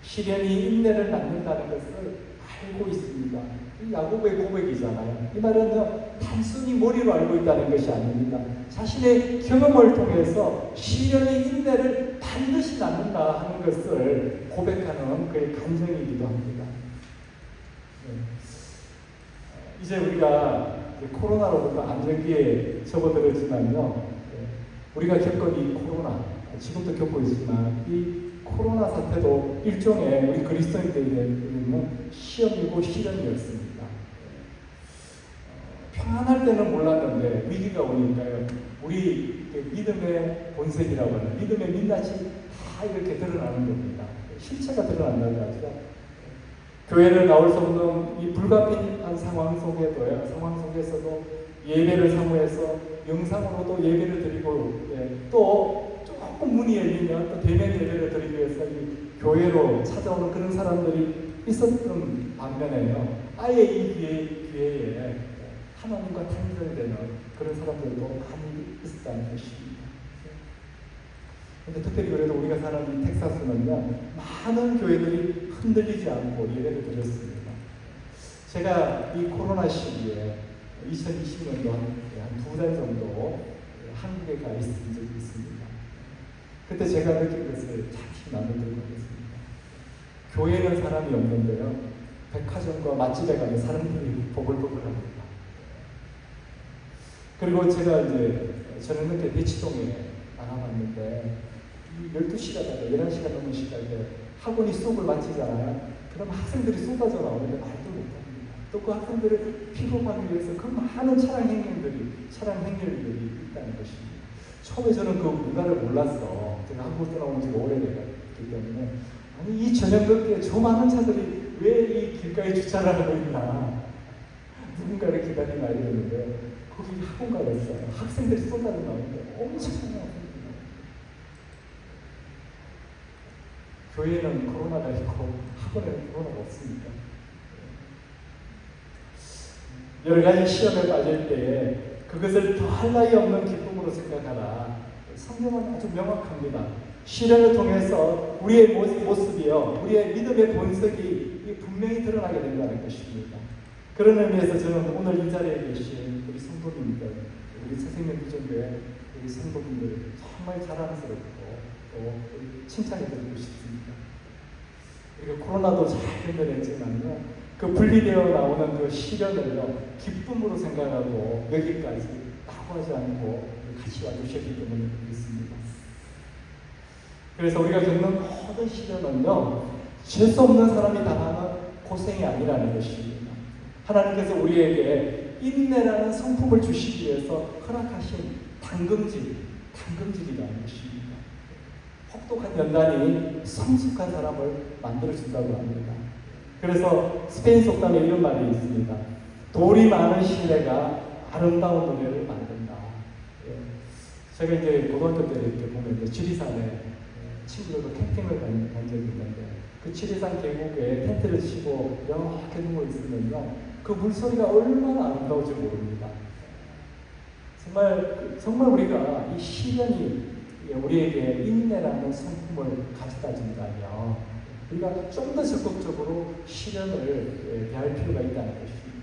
시련이 인내를 낳는다는 것을 알고 있습니다. 이 야곱의 고백이잖아요. 이 말은요, 단순히 머리로 알고 있다는 것이 아닙니다. 자신의 경험을 통해서 시련의 인내를 반드시 낳는다 하는 것을 고백하는 그의 감정이기도 합니다. 이제 우리가 코로나로부터 안정기에 접어들었지만요, 우리가 겪은 이 코로나, 지금도 겪고 있지만 이 코로나 사태도 일종의 우리 그리스도인들에게는 시험이고 시련이었습니다. 평안할 때는 몰랐는데 위기가 오니까요, 우리 믿음의 본색이라고 하는 믿음의 민낯이 다 이렇게 드러나는 겁니다. 실체가 드러난다고 하죠. 교회를 나올 수 없는 이 불가피한 상황 속에서도 예배를 사모해서 영상으로도 예배를 드리고, 또 조금 문이 열리면 또 대면 예배를 드리기 위해서 이 교회로 찾아오는 그런 사람들이 있었던 반면에요, 아예 이 기회에 하나님과 단절되는 그런 사람들도 많이 있었다는 것입니다. 근데 특별히 그래도 우리가 사는 이 텍사스는요, 많은 교회들이 흔들리지 않고 예배를 드렸습니다. 제가 이 코로나 시기에 2020년도 한 두 달 정도 한국에 가 있은 적이 있습니다. 그때 제가 느낀 것을 잠시 나누도록 하겠습니다. 교회는 사람이 없는데요, 백화점과 맛집에 가면 사람들이 보글보글합니다. 그리고 제가 이제 저녁 늦게 대치동에 나가봤는데 12시가 다가 11시가 넘는 시간에 학원이 수업을 마치잖아요. 그럼 학생들이 쏟아져 나오는데 말도 못합니다. 또 그 학생들을 픽업하기 위해서 그 많은 차량 행렬들이 있다는 것입니다. 처음에 저는 그 문화를 몰랐어. 제가 한국 떠나온 지가 오래됐기 때문에, 아니 이 저녁 늦게 저 많은 차들이 왜 이 길가에 주차를 하고 있나, 누군가를 기다리나 이랬는데 거기 학원가였어요. 학생들이 쏟아져 나오는데 엄청난 학생들이. 교회는 코로나가 있고 학원에는 코로나가 없습니까? 여러 가지 시험에 빠질 때에 그것을 더할 나위 없는 기쁨으로 생각하라. 성경은 아주 명확합니다. 시련을 통해서 우리의 모습이요, 우리의 믿음의 본색이 분명히 드러나게 된다는 것입니다. 그런 의미에서 저는 오늘 이 자리에 계신 우리 성도님들, 우리 새생명 비전교회 우리 성도분들 정말 자랑스럽고 또 칭찬해드리고 싶습니다. 우리가 코로나도 잘 견뎌냈지만요, 그 분리되어 나오는 그 시련을요, 기쁨으로 생각하고 여기까지 낙오하지 않고 같이 와주셨기 때문에 그렇습니다. 그래서 우리가 겪는 모든 시련은요, 죄수 없는 사람이 당하는 고생이 아니라는 것입니다. 하나님께서 우리에게 인내라는 성품을 주시기 위해서 허락하신 당금질이라는 것입니다. 혹독한 연단이 성숙한 사람을 만들어준다고 합니다. 그래서 스페인 속담에 이런 말이 있습니다. 돌이 많은 시내가 아름다운 노래를 만든다. 제가 이제 고등학교 때 이렇게 보면 지리산에 친구들과 캠핑을 간 적이 있는데, 그 지리산 계곡에 텐트를 치고 이렇게 누워 있으면요, 그 물소리가 얼마나 아름다운지 모릅니다. 정말 우리가 이 시련이 우리에게 인내라는 성품을 가져다 준다면 우리가 좀 더 적극적으로 시련을 대할 필요가 있다는 것입니다.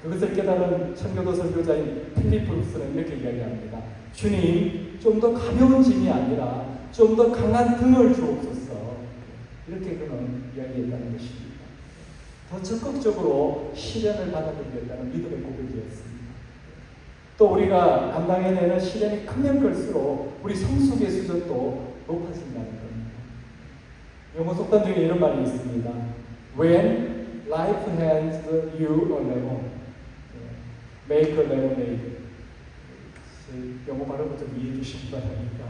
그것을 깨달은 청교도 설교자인 필립 브룩스는 이렇게 이야기합니다. 주님, 좀 더 가벼운 짐이 아니라 좀 더 강한 등을 주옵소서. 이렇게 그는 이야기했다는 것입니다. 더 적극적으로 시련을 받아들이겠다는 믿음의 고백이었습니다. 또 우리가 감당해내는 시련이 크면 클수록 우리 성숙의 수준도 높아진다는 겁니다. 영어 속담 중에 이런 말이 있습니다. When life hands you a lemon, make a lemonade. 영어 발음을 좀 이해해 주시기 바랍니다.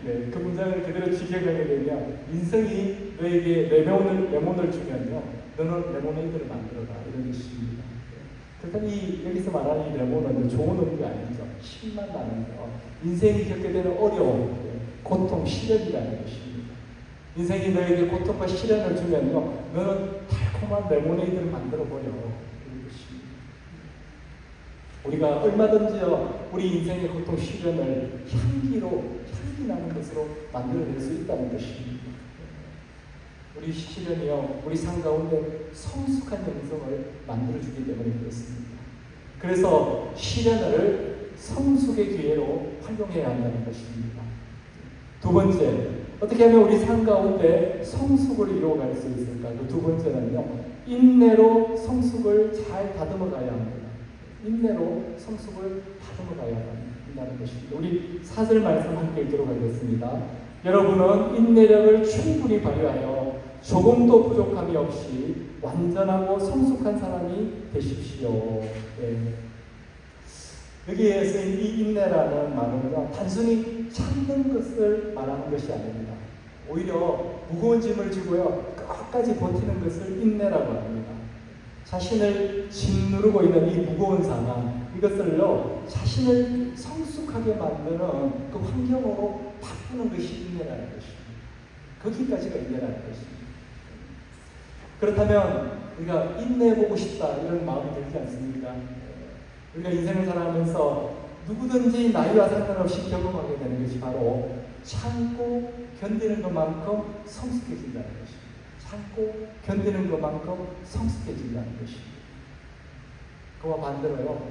네, 그 문장을 그대로 직역하게 되면, 인생이 너에게 레몬을 주면요, 너는 레모네이드를 만들어라, 이런 뜻입니다. 그러니까 여기서 말하는 이 레몬은 좋은 의미가 아니죠. 신만 나는 거, 인생이 겪게 되는 어려움, 고통, 시련이라는 것입니다. 인생이 너에게 고통과 시련을 주면요, 너는 달콤한 레모네이드를 만들어버려, 이런 것입니다. 우리가 얼마든지요, 우리 인생의 고통, 시련을 향기 나는 것으로 만들어낼 수 있다는 것입니다. 우리 시련이요, 우리 삶 가운데 성숙한 영성을 만들어주기 때문에 그렇습니다. 그래서 시련을 성숙의 기회로 활용해야 한다는 것입니다. 두 번째, 어떻게 하면 우리 삶 가운데 성숙을 이루어갈 수 있을까? 그 두 번째는요, 인내로 성숙을 잘 다듬어 가야 합니다. 인내로 성숙을 다듬어 가야 한다는 것입니다. 우리 4절 말씀 함께 읽도록 하겠습니다. 여러분은 인내력을 충분히 발휘하여 조금도 부족함이 없이 완전하고 성숙한 사람이 되십시오. 네. 여기에 쓰인 이 인내라는 말은요, 단순히 참는 것을 말하는 것이 아닙니다. 오히려 무거운 짐을 지고요, 끝까지 버티는 것을 인내라고 합니다. 자신을 짓누르고 있는 이 무거운 상황, 이것을요, 자신을 성숙하게 만드는 그 환경으로 바꾸는 것이 인내라는 것입니다. 거기까지가 인내라는 것입니다. 그렇다면 우리가 인내해보고 싶다 이런 마음이 들지 않습니까? 우리가 인생을 살아가면서 누구든지 나이와 상관없이 경험하게 되는 것이 바로 참고 견디는 것만큼 성숙해진다는 것입니다. 참고 견디는 것만큼 성숙해진다는 것입니다. 그와 반대로요,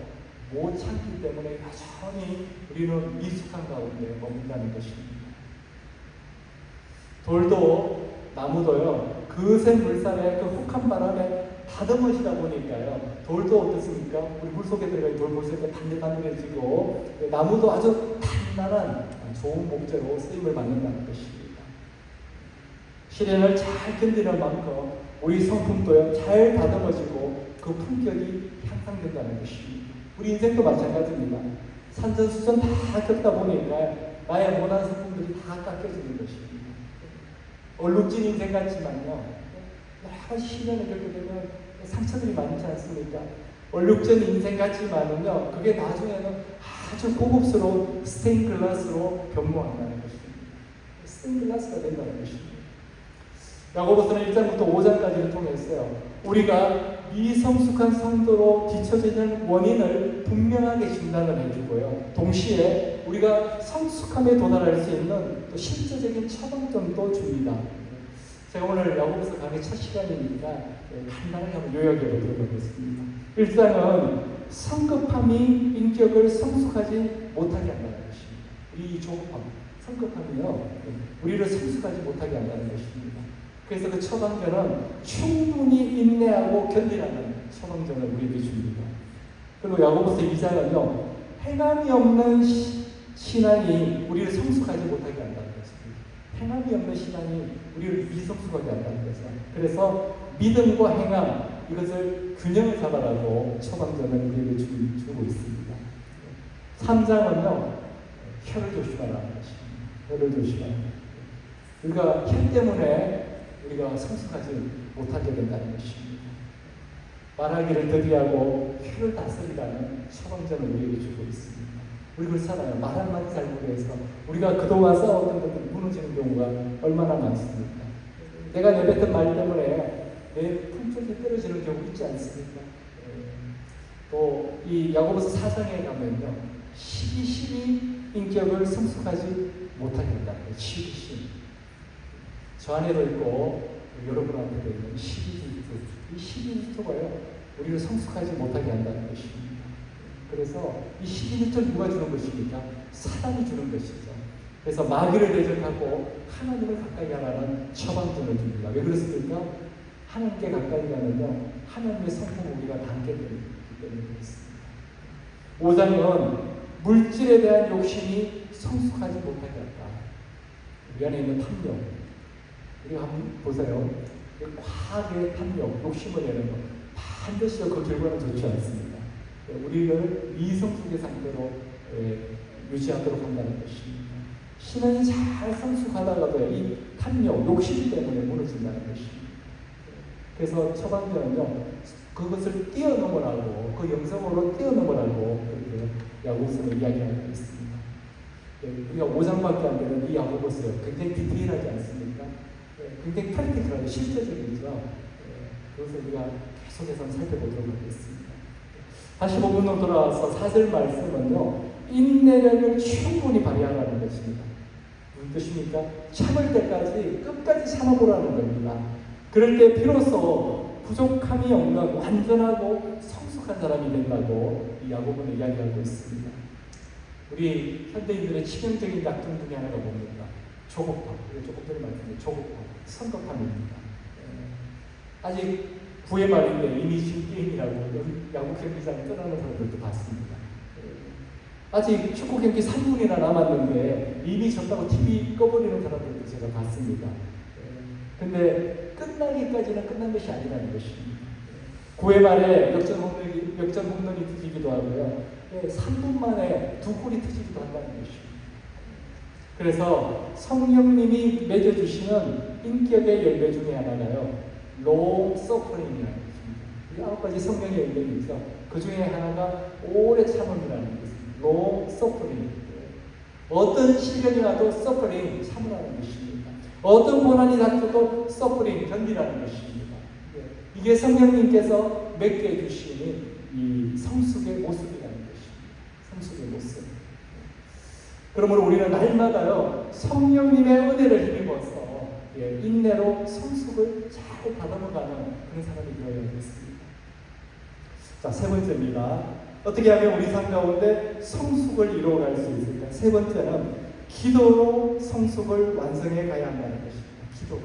못 참기 때문에 여전히 우리는 미숙한 가운데 머문다는 것입니다. 돌도 나무도요, 거센 물살에 그 혹한 바람에 다듬어지다 보니까요, 돌도 어떻습니까? 우리 물속에 들어가 돌 보실 때 반들반들해지고, 나무도 아주 단단한 좋은 목재로 쓰임을 받는다는 것입니다. 시련을 잘 견디는 만큼 우리 성품도요, 잘 다듬어지고 그 품격이 향상된다는 것입니다. 우리 인생도 마찬가지입니다. 산전수전 다 겪다 보니까 나의 모난 성품들이 다 깎여지는 것입니다. 얼룩진 인생 같지만요, 여러 가지 시련을 겪게 되면 상처들이 많지 않습니까? 얼룩진 인생 같지만은요, 그게 나중에는 아주 고급스러운 스테인글라스로 변모한다는 것입니다. 스테인글라스가 된다는 것입니다. 야고보서는 1장부터 5장까지를 통했어요. 우리가 미성숙한 성도로 뒤처지는 원인을 분명하게 진단을 해주고요. 동시에 우리가 성숙함에 도달할 수 있는 또 실제적인 처방전도 줍니다. 제가 오늘 야고보서 강의 첫 시간이니까 간단하게 한번 요약해 보도록 하겠습니다. 1장은 성급함이 인격을 성숙하지 못하게 한다는 것입니다. 이 조급함, 성급함이요, 우리를 성숙하지 못하게 한다는 것입니다. 그래서 그 처방전은 충분히 인내하고 견디라는 처방전을 우리에게 줍니다. 그리고 야고보서 2장은요, 행함이 없는 신앙이 우리를 성숙하지 못하게 한다는 것입니다. 행함이 없는 신앙이 우리를 미성숙하게 한다는 거죠. 그래서 믿음과 행함, 이것을 균형을 잡아라고 처방전을 우리에게 주고 있습니다. 3장은요, 혀를 조심하라는 것입니다. 혀를 조심하라. 우리가 혀 때문에 우리가 성숙하지 못하게 된다는 것입니다. 말하기를 더디하고 혀를 다스리라는 처방전을 우리에게 주고 있습니다. 우리 그렇잖아요. 말 한마디 잘못해서 우리가 그동안 싸웠던 것들이 무너지는 경우가 얼마나 많습니까? 내가 내뱉은 말 때문에 내 품격이 떨어지는 경우 있지 않습니까? 또 이 야고보서 4장에 가면요, 시기심이 인격을 성숙하지 못하게 한다는 거예요. 시기심. 저 안에도 있고 여러분한테도 있는 시기질투. 이 시기질투가요, 우리를 성숙하지 못하게 한다는 것입니다. 그래서 이 시기질투를 누가 주는 것입니까? 사단이 주는 것이죠. 그래서 마귀를 대적하고 하나님을 가까이 하라는 처방전을 줍니다. 왜 그렇습니까? 하나님께 가까이 가면요, 하나님의 성품을 우리가 닮게 되기 때문에 그렇습니다. 5장은 물질에 대한 욕심이 성숙하지 못하게 한다. 우리 안에 있는 탐욕. 우리가 한번 보세요. 과하게 탐욕, 욕심을 내는 것. 반드시 그 결과는 좋지 않습니다. 우리를 미성숙의 상태로 유지하도록 한다는 것입니다. 신은 잘 성숙하다가도 이 탐욕, 욕심 때문에 무너진다는 것입니다. 그래서 처방전은요, 그것을 뛰어넘으라고, 그 영성으로 뛰어넘으라고 그렇게 야고보서는 이야기하고 있습니다. 우리가 5장밖에 안 되는 이 야고보서요, 굉장히 디테일하지 않습니까? 굉장히 프랙티컬하고 실제적이죠. 그것을 우리가 계속해서 살펴보도록 하겠습니다. 다시 본문으로 돌아와서 4절 말씀은요, 인내력을 충분히 발휘하라는 것입니다. 무슨 뜻입니까? 참을 때까지 끝까지 참아보라는 겁니다. 그럴 때 비로소 부족함이 없는 완전하고 성숙한 사람이 된다고 이 야고보는 이야기하고 있습니다. 우리 현대인들의 치명적인 약점 중에 하나가 뭡니까? 조급함. 조금 전에 말씀드린 조급함, 성급함입니다. 아직 9회 말인데 이미 지금 게임이라고 야구 경기장을 떠나는 사람들도 봤습니다. 아직 축구 경기 3분이나 남았는데 이미 졌다고 TV 꺼버리는 사람들도 제가 봤습니다. 근데 끝나기까지는 끝난 것이 아니라는 것입니다. 9회 말에 역전 홈런이 터지기도 하고요. 3분 만에 2골이 터지기도 한다는 것입니다. 그래서 성령님이 맺어주시는 인격의 열매 중에 하나가요. long suffering이라는 것입니다. 이 9가지 성령의 열매가 있죠. 그 중에 하나가 오래 참음이라는 것입니다. long suffering. 어떤 시련이 와도 suffering, 참으라는 것입니다. 어떤 고난이 닥쳐도 suffering, 견디라는 것입니다. 이게 성령님께서 맺게 해주시는 이 성숙의 모습이라는 것입니다. 성숙의 모습. 그러므로 우리는 날마다요 성령님의 은혜를 힘입어서 인내로 성숙을 잘 다듬어가는 그런 사람이 되어야 되겠습니다. 자, 세 번째입니다. 어떻게 하면 우리 삶 가운데 성숙을 이루어갈 수 있을까? 세 번째는 기도로 성숙을 완성해 가야 한다는 것입니다. 기도로.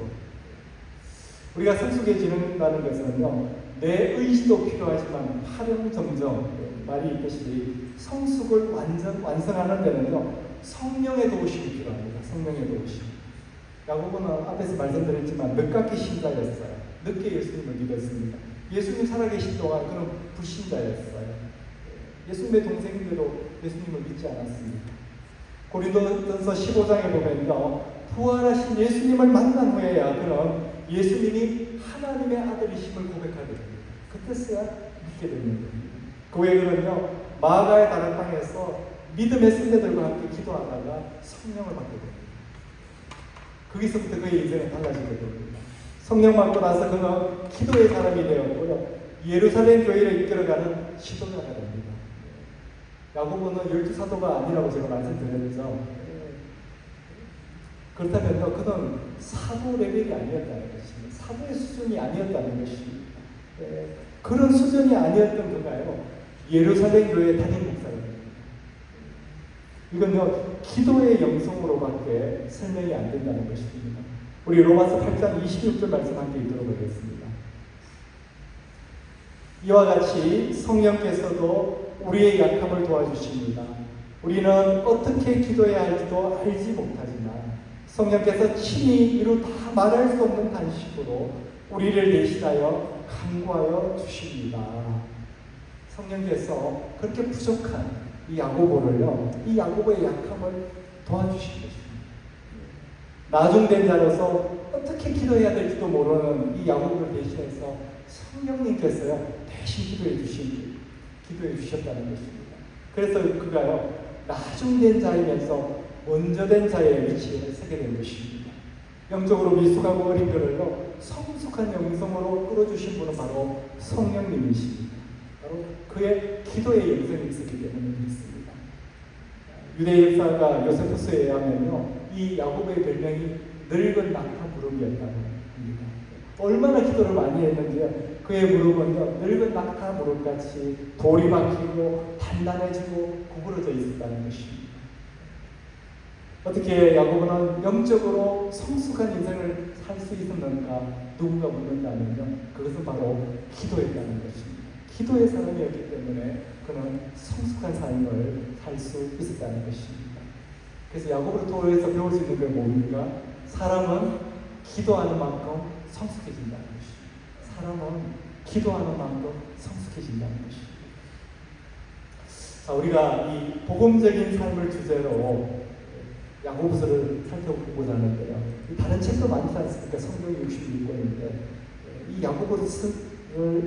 우리가 성숙해지는다는 것은요, 내 의지도 필요하지만 활용점점 말이 있듯이 성숙을 완성하는 데는요, 성령의 도우심이 필요합니다. 성령의 도우심. 야고보는 앞에서 말씀드렸지만 늦깎이 신자였어요. 늦게 예수님을 믿었습니다. 예수님 살아계신 동안 그는 불신자였어요. 예수님의 동생인데도 예수님을 믿지 않았습니다. 고린도전서 15장에 보면요, 부활하신 예수님을 만난 후에야 그는 예수님이 하나님의 아들이심을 고백하게 됩니다. 그때서야 믿게 되는 겁니다. 그 후에 그는요, 마가의 다락방에서 믿음의 선배들과 함께 기도하다가 성령을 받게 됩니다. 거기서부터 그의 인생이 달라지게 됩니다. 성령 받고 나서 그는 기도의 사람이 되었고요, 예루살렘 교회를 이끌어가는 지도자가 됩니다. 야고보는 12사도가 아니라고 제가 말씀드렸죠. 그렇다면 그는 사도 레벨이 아니었다는 것입니다. 사도의 수준이 아니었다는 것입니다. 그런 수준이 아니었던 그가요, 예루살렘 교회 담임 목사입니다. 이건요, 기도의 영성으로밖에 설명이 안 된다는 것입니다. 우리 로마서 8장 26절 말씀 함께 읽도록 하겠습니다. 이와 같이 성령께서도 우리의 약함을 도와주십니다. 우리는 어떻게 기도해야 할지도 알지 못하지만 성령께서 친히 이루 다 말할 수 없는 간식으로 우리를 대신하여 간구하여 주십니다. 성령께서 그렇게 부족한 이 야고보를요, 이 야고보의 약함을 도와주신 것입니다. 나중된 자로서 어떻게 기도해야 될지도 모르는 이 야고보를 대신해서 성령님께서요 대신 기도해 주셨다는 것입니다. 그래서 그가요 나중된 자이면서 먼저된 자의 위치에 서게 된 것입니다. 영적으로 미숙하고 어린 그를요 성숙한 영성으로 끌어주신 분은 바로 성령님이십니다. 바로 그의 기도의 영성이 있었기 때문에 그렇습니다. 유대 역사가 요세푸스에 의하면요, 이 야고보의 별명이 늙은 낙타 무릎이었다고 합니다. 얼마나 기도를 많이 했는지요, 그의 무릎은요 늙은 낙타 무릎같이 돌이 박히고 단단해지고 구부러져 있었다는 것입니다. 어떻게 야고보는 영적으로 성숙한 인생을 살 수 있었는가 누군가 묻는다면요, 그것은 바로 기도였다는 것입니다. 기도의 사람이었기 때문에 그는 성숙한 삶을 살 수 있었다는 것입니다. 그래서 야고보를 통해서 배울 수 있는 게 뭡니까? 사람은 기도하는 만큼 성숙해진다는 것입니다. 사람은 기도하는 만큼 성숙해진다는 것입니다. 자, 우리가 이 복음적인 삶을 주제로 야고보서를 살펴보고자 하는데요. 다른 책도 많지 않습니까? 성경이 66권인데 이 야고보를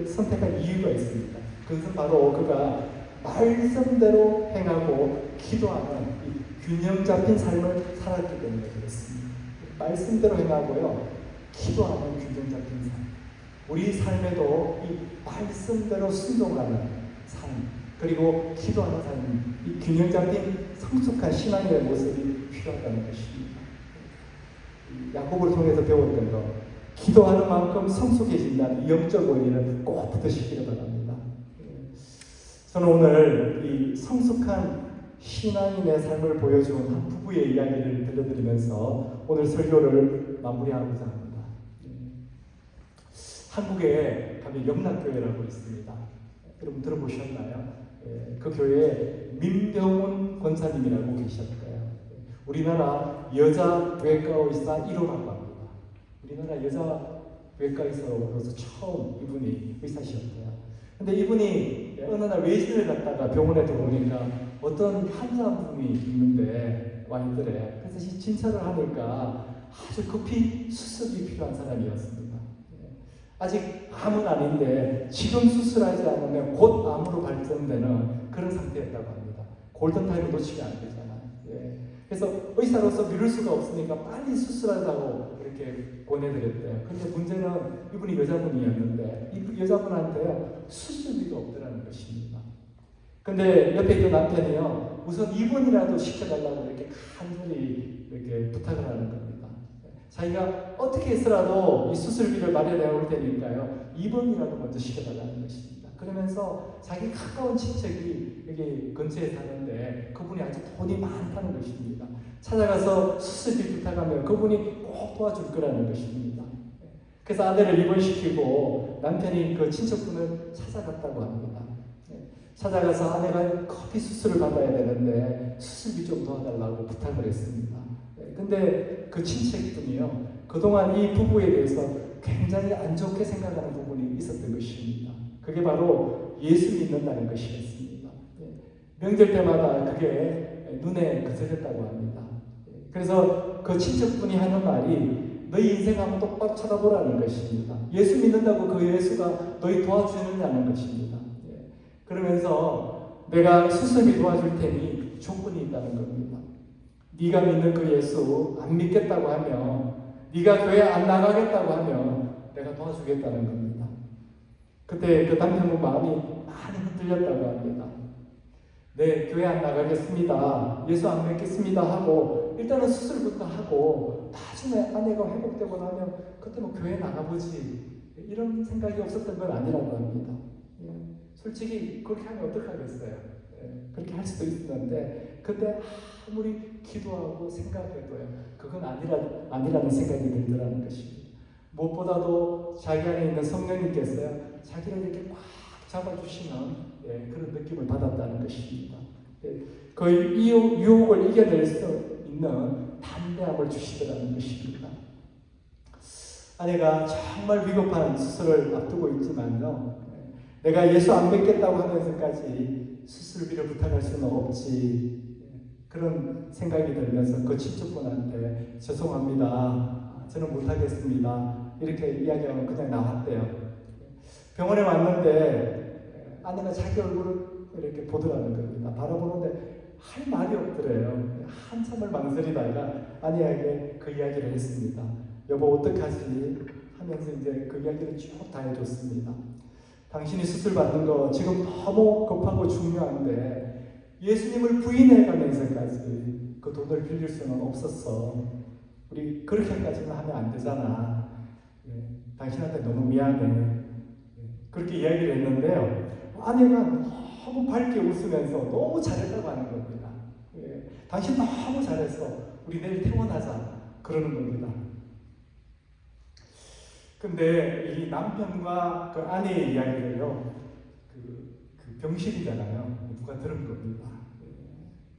선택한 이유가 있습니다. 그것은 바로 그가 말씀대로 행하고 기도하는 이 균형 잡힌 삶을 살았기 때문에 그렇습니다. 말씀대로 행하고요, 기도하는 균형 잡힌 삶. 우리 삶에도 이 말씀대로 순종하는 삶, 그리고 기도하는 삶, 이 균형 잡힌 성숙한 신앙의 모습이 필요하다는 것입니다. 야곱을 통해서 배웠던 거, 기도하는 만큼 성숙해진다는 이 영적 원리를 꼭 붙드시기를 바랍니다. 저는 오늘 이 성숙한 신앙인의 삶을 보여준 한 부부의 이야기를 들려드리면서 오늘 설교를 마무리하고자 합니다. 한국에 가면 영락교회라고 있습니다. 여러분 들어보셨나요? 그 교회에 민병훈 권사님이라고 계셨어요. 우리나라 여자 외과의사 1호라고 합니다. 우리나라 여자 외과의사로서 처음 이분이 의사셨어요. 근데 이분이 어느 날 외신을 갔다가 병원에 들어오니까 어떤 환자 한 분이 있는데 와 있더래. 그래서 진찰을 하니까 아주 급히 수술이 필요한 사람이었습니다. 아직 암은 아닌데 지금 수술하지 않으면 곧 암으로 발전되는 그런 상태였다고 합니다. 골든타임을 놓치면 안 되잖아요. 그래서 의사로서 미룰 수가 없으니까 빨리 수술하자고 이렇게 권해드렸대요. 근데 문제는 이분이 여자분이었는데 이 여자분한테 수술비가 없더라는 것입니다. 근데 옆에 있던 남편이요, 우선 입원이라도 시켜달라고 이렇게 간절히 이렇게 부탁을 하는 겁니다. 자기가 어떻게 해서라도 이 수술비를 마련해 올 테니까요, 입원이라도 먼저 시켜달라는 것입니다. 그러면서 자기 가까운 친척이 여기 근처에 사는데 그분이 아주 돈이 많다는 것입니다. 찾아가서 수술비 부탁하면 그분이 꼭 도와줄 거라는 것입니다. 그래서 아내를 입원시키고 남편이 그 친척분을 찾아갔다고 합니다. 찾아가서 아내가 커피 수술을 받아야 되는데 수술비 좀 도와달라고 부탁을 했습니다. 근데 그 친척분이요, 그동안 이 부부에 대해서 굉장히 안 좋게 생각하는 부분이 있었던 것입니다. 그게 바로 예수 믿는다는 것이었습니다. 명절 때마다 그게 눈에 그슬렸다고 합니다. 그래서 그 친척분이 하는 말이 너희 인생 한번 똑바로 쳐다보라는 것입니다. 예수 믿는다고 그 예수가 너희 도와주느냐는 것입니다. 그러면서 내가 수술비 도와줄 테니 조건이 있다는 겁니다. 네가 믿는 그 예수 안 믿겠다고 하면, 네가 교회 안 나가겠다고 하면 내가 도와주겠다는 겁니다. 그때 그 남편분 마음이 많이 흔들렸다고 합니다. 네, 교회 안 나가겠습니다, 예수 안 믿겠습니다 하고 일단은 수술부터 하고 나중에 아내가 회복되고 나면 그때 뭐 교회 나가보지, 이런 생각이 없었던 건 아니라고 합니다. 솔직히 그렇게 하면 어떡하겠어요? 그렇게 할 수도 있었는데 그때 아무리 기도하고 생각해도요, 그건 아니라는 생각이 들더라는 것입니다. 무엇보다도 자기 안에 있는 성령님께서요, 자기를 이렇게 꽉 잡아주시는 그런 느낌을 받았다는 것입니다. 그 유혹을 이겨낼 수 있는 담대함을 주시더라는 것입니다. 아내가 정말 위급한 수술을 앞두고 있지만요, 내가 예수 안 믿겠다고 하면서까지 수술비를 부탁할 수는 없지, 그런 생각이 들면서 그 친척분한테 죄송합니다, 저는 못하겠습니다 이렇게 이야기하면 그냥 나왔대요. 병원에 왔는데 아내가 자기 얼굴을 이렇게 보더라는 겁니다. 바라보는데 할 말이 없더래요. 한참을 망설이다가 아내에게 그 이야기를 했습니다. 여보 어떡하지 하면서 이제 그 이야기를 쭉 다 해줬습니다. 당신이 수술 받는 거 지금 너무 급하고 중요한데 예수님을 부인해 가면서까지 그 돈을 빌릴 수는 없었어. 우리 그렇게까지는 하면 안 되잖아. 당신한테 너무 미안해. 그렇게 이야기를 했는데요, 아내가 너무 밝게 웃으면서 너무 잘했다고 하는 겁니다. 당신 너무 잘했어, 우리 내일 퇴원하자 그러는 겁니다. 근데 이 남편과 그 아내의 이야기를요, 그 병실이잖아요, 누가 들은 겁니다.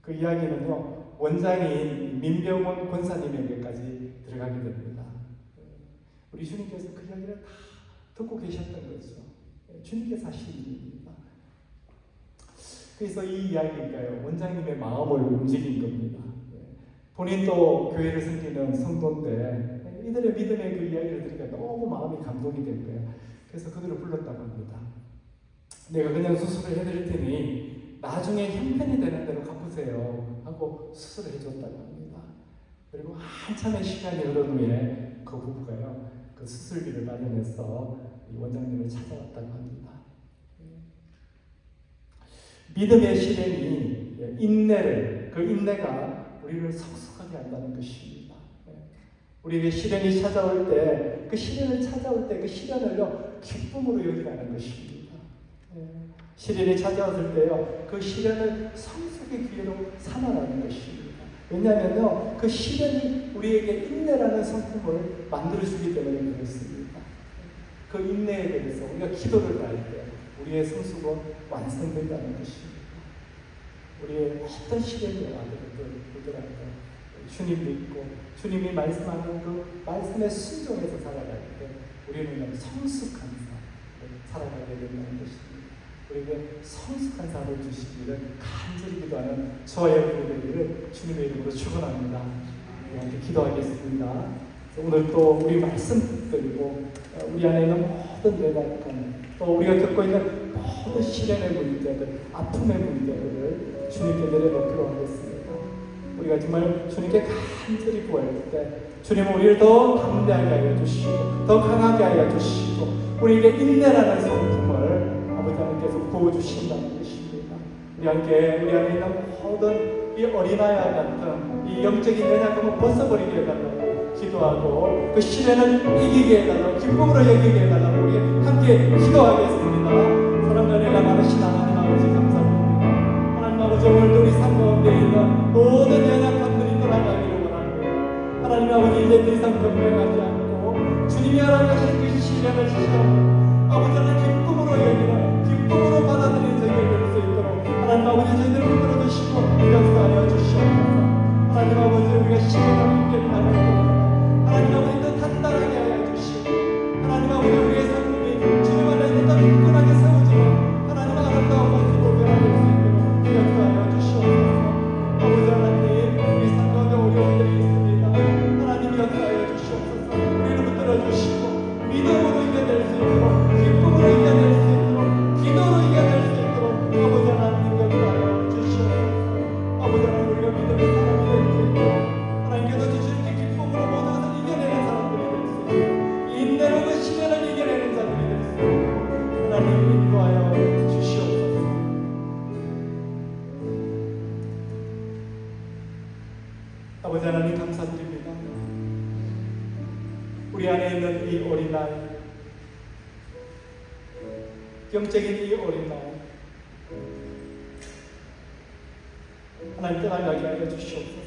그 이야기는요, 원장인 민병훈 권사님에게까지 들어가게 됩니다. 우리 주님께서 그 이야기를 다 듣고 계셨던 거죠. 주님께서 하신 일입니다. 그래서 이 이야기가요, 원장님의 마음을 움직인 겁니다. 본인도 교회를 섬기는 성도인데 이들의 믿음의 그 이야기를 들으니까 너무 마음이 감동이 된 거예요. 그래서 그들을 불렀다고 합니다. 내가 그냥 수술을 해드릴 테니 나중에 형편이 되는 대로 갚으세요 하고 수술을 해줬다고 합니다. 그리고 한참의 시간이 흐른 후에 그 부부가요, 그 수술비를 마련해서 이 원장님을 찾아왔다고 합니다. 믿음의 실행이 인내가 우리를 성숙하게 한다는 것입니다. 우리에게 시련이 찾아올 때 그 시련을 찾아올 때 그 시련을요 기쁨으로 여기라는 것입니다. 시련이 찾아왔을 때요 그 시련을 성숙의 기회로 삼아라는 것입니다. 왜냐하면요 그 시련이 우리에게 인내라는 성품을 만들어주기 때문에 그렇습니다. 그 인내에 대해서 우리가 기도를 할 때 우리의 성숙은 완성된다는 것입니다. 우리의 어떤 시련이 와더라도 주님 믿고 주님이 말씀하는 그 말씀에 순종해서 살아갈 때 우리는 성숙한 삶을 살아가게 된다는 것입니다. 우리에게 성숙한 삶을 주시기를 간절히 기도하는 저와 여러분이 되기를 주님의 이름으로 축원합니다. 우리 함께 기도하겠습니다. 오늘 또 우리 말씀 붙들고 우리 안에 있는 모든 연약함 또 우리가 겪고 있는 모든 시련의 문제들 아픔의 문제들을 주님께 내려놓기로 하겠습니다. 우리가 정말 주님께 간절히 구할 때 주님은 우리를 더 담대하게 하여 주시고 더 강하게 하여 주시고 우리에게 인내라는 성품을 아버지 하나님께서 부어주신다는 것입니다. 우리 안에 있는 모든 이 어린아이와 같은 이 영적인 연약함을 벗어버리게 해달라고 기도하고 그 시련을 이기게 해달라고 기쁨으로 여기게 해달라고 우리 함께 기도하겠습니다. 사랑과 은혜가 많으신 하나님 아버지 감사합니다. 하나님 아버지 오늘도 우리 삶 가운데 있는 모든 연약함들이 떠나가기를 원합니다. 하나님 아버지 이제 더 이상 변명하지 않고 주님이 허락하신 그 시련을 시험 아버지 하나님 기쁨으로 여기는 기쁨으로 받아들이는 저희가 될 수 있도록 하나님 아버지 저희들을 붙들어 주시고 역사하여 주시옵소서. 하나님 아버지 우리가 시련을 이겨나가고 하나님 아버지 더 단단하게 하여 주시고 하나님 아버지 우리의 삶이 주님 안에서 더 굳건하게 세워지고 하나님 아름다운 모습으로 변화될 수 있도록 역사하여 주시옵소서. 아버지 하나님 우리 삶 가운데 어려움들이 있습니다. 하나님 역사하여 주시옵소서. 우리를 붙들어 주시고 믿음으로 이겨낼 수 있도록 기쁨으로 이겨낼 수 있도록 기도로 이겨낼 수 있도록 아버지 하나님 역사하여 주시옵소서. 아버지 하나님 우리가 믿음의 사람이 될 수 있도록 하나님께서 주신 그 기쁨으로 모든 것을 이겨내는 사람들이 될 수 있도록 인내로 그 시련을 이겨내는 자들이 될 수 있도록 하나님 인도하여 주시옵소서. 아버지 하나님 감사드립니다. 우리 안에 있는 이 어린아이 영적인 이 어린아이 하나님 떠나가게 하여 주시옵소서.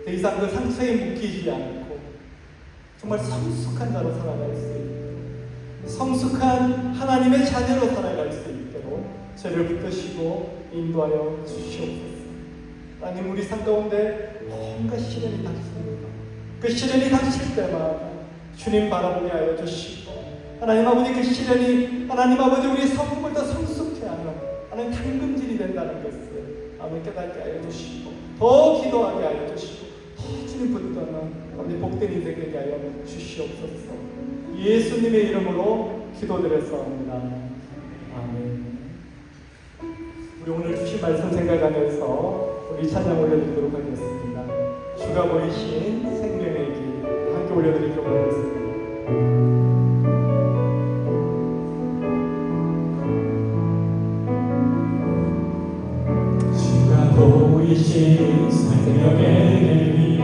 더 이상 그 상처에 묶이지 않고 정말 성숙한 자로 살아갈 수 있도록 성숙한 하나님의 자녀로 살아갈 수 있도록 저를 붙드시고 인도하여 주시옵소서. 하나님 우리 삶 가운데 뭔가 시련이 닥칩니다. 그 시련이 닥칠 때마다 주님 바라보게 하여 주시고 하나님 아버지 그 시련이 하나님 아버지 우리의 성품을 더 성숙케 하는 하나님 당금질이 된다는 것을 아버지 깨닫게 하여 주시고 더 기도하게 하여 주시고 더 주님 붙드는 아버지 복된 인생 되게 하여 주시옵소서. 예수님의 이름으로 기도드렸사옵니다. 아멘. 우리 오늘 주신 말씀 생각하면서 우리 찬양 올려드리도록 하겠습니다. 주가 보이신 생명의 길 함께 올려드리도록 하겠습니다. 보이신 생명의 길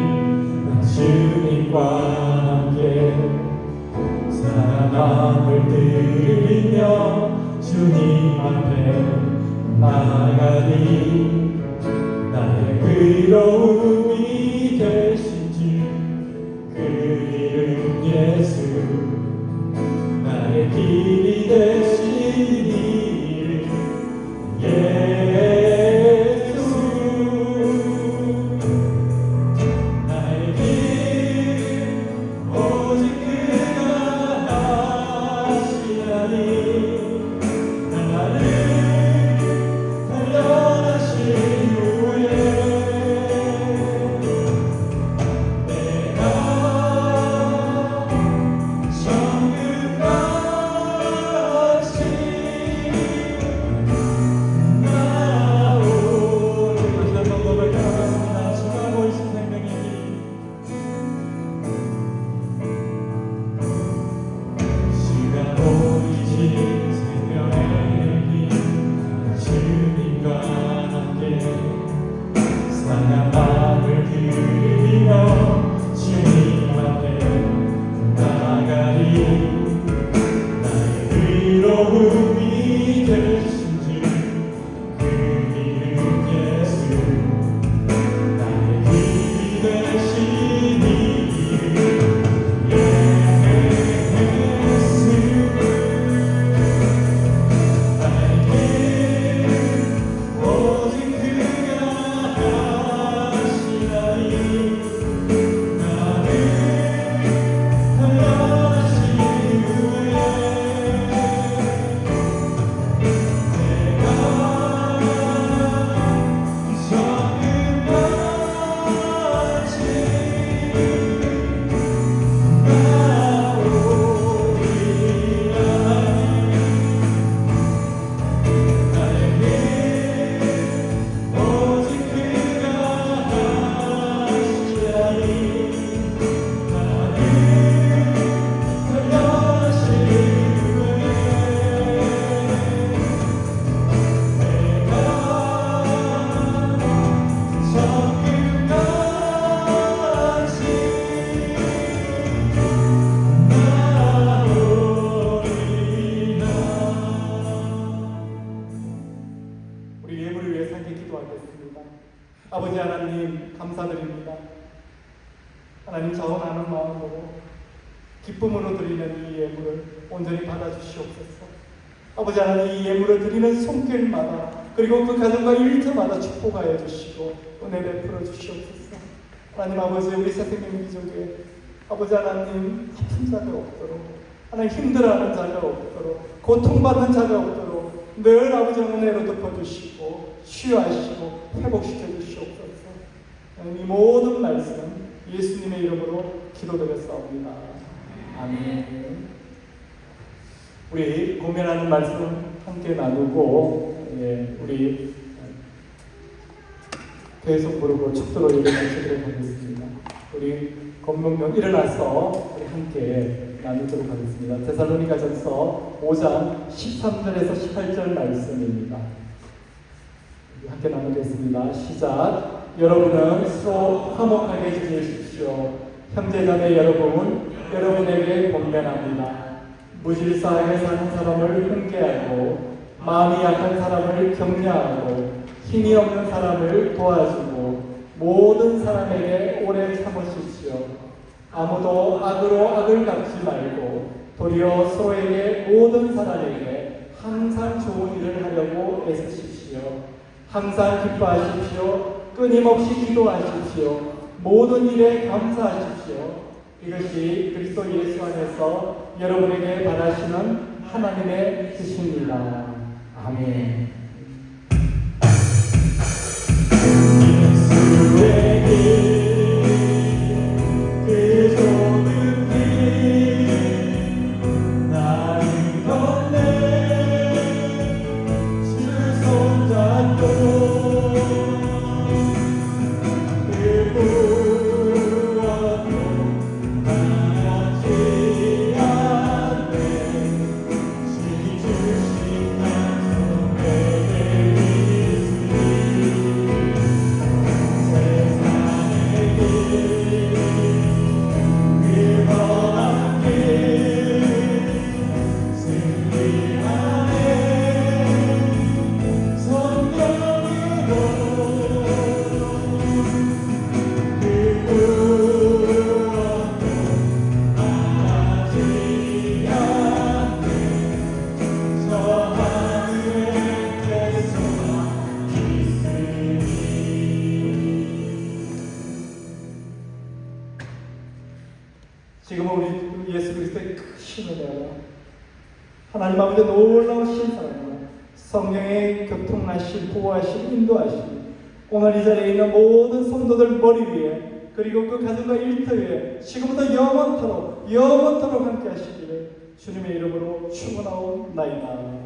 주님과 함께 사랑함을 들으며 주님 앞에 나아가니 나의 의로움이 되신 주 그 이름 예수 나의 길이 되신 이름 예수 나의 길 오직 그가 하시나니 나를 단련하신 후에 내가 기도하겠습니다. 아버지 하나님 감사드립니다. 하나님 자원하는 마음으로 기쁨으로 드리는 이 예물을 온전히 받아주시옵소서. 아버지 하나님 이 예물을 드리는 손길마다 그리고 그 가정과 일터마다 축복하여 주시고 은혜 베풀어 주시옵소서. 하나님 아버지 우리 새생명 기적에 아버지 하나님 아픈 자가 없도록 하나님 힘들어하는 자가 없도록 고통받는 자가 없도록 늘 아버지 은혜로 덮어주시고 치유하시고 회복시켜 주시옵소서. 하나님 이 모든 말씀 예수님의 이름으로 기도드렸사옵니다. 아멘. 우리 고민하는 말씀 함께 나누고 우리 계속 부르고 축도로 예배 마치도록 하겠습니다. 우리 검명령 일어나서 우리 함께 나누도록 하겠습니다. 데살로니가전서 5장 13절에서 18절 말씀입니다. 함께 나누겠습니다. 시작. 여러분은 서로 화목하게 지내십시오. 형제자매 여러분, 여러분에게 권면합니다. 무질서하게 사는 사람을 훈계하고 마음이 약한 사람을 격려하고 힘이 없는 사람을 도와주고 모든 사람에게 오래 참으십시오. 아무도 악으로 악을 갚지 말고 도리어 서로에게 모든 사람에게 항상 좋은 일을 하려고 애쓰십시오. 항상 기뻐하십시오. 끊임없이 기도하십시오. 모든 일에 감사하십시오. 이것이 그리스도 예수 안에서 여러분에게 바라시는 하나님의 뜻입니다. 아멘. 예수의 길 그 좁은 길 나는 건네 주 손잡고 지금은 우리 예수 그리스도의 크신 은혜와 하나님 아버지의 놀라우신 사랑과 성령의 교통하심, 보호하심, 인도하심 오늘 이 자리에 있는 모든 성도들 머리 위에 그리고 그 가정과 일터 위에 지금부터 영원토록 함께 하시기를 주님의 이름으로 축원하옵나이다.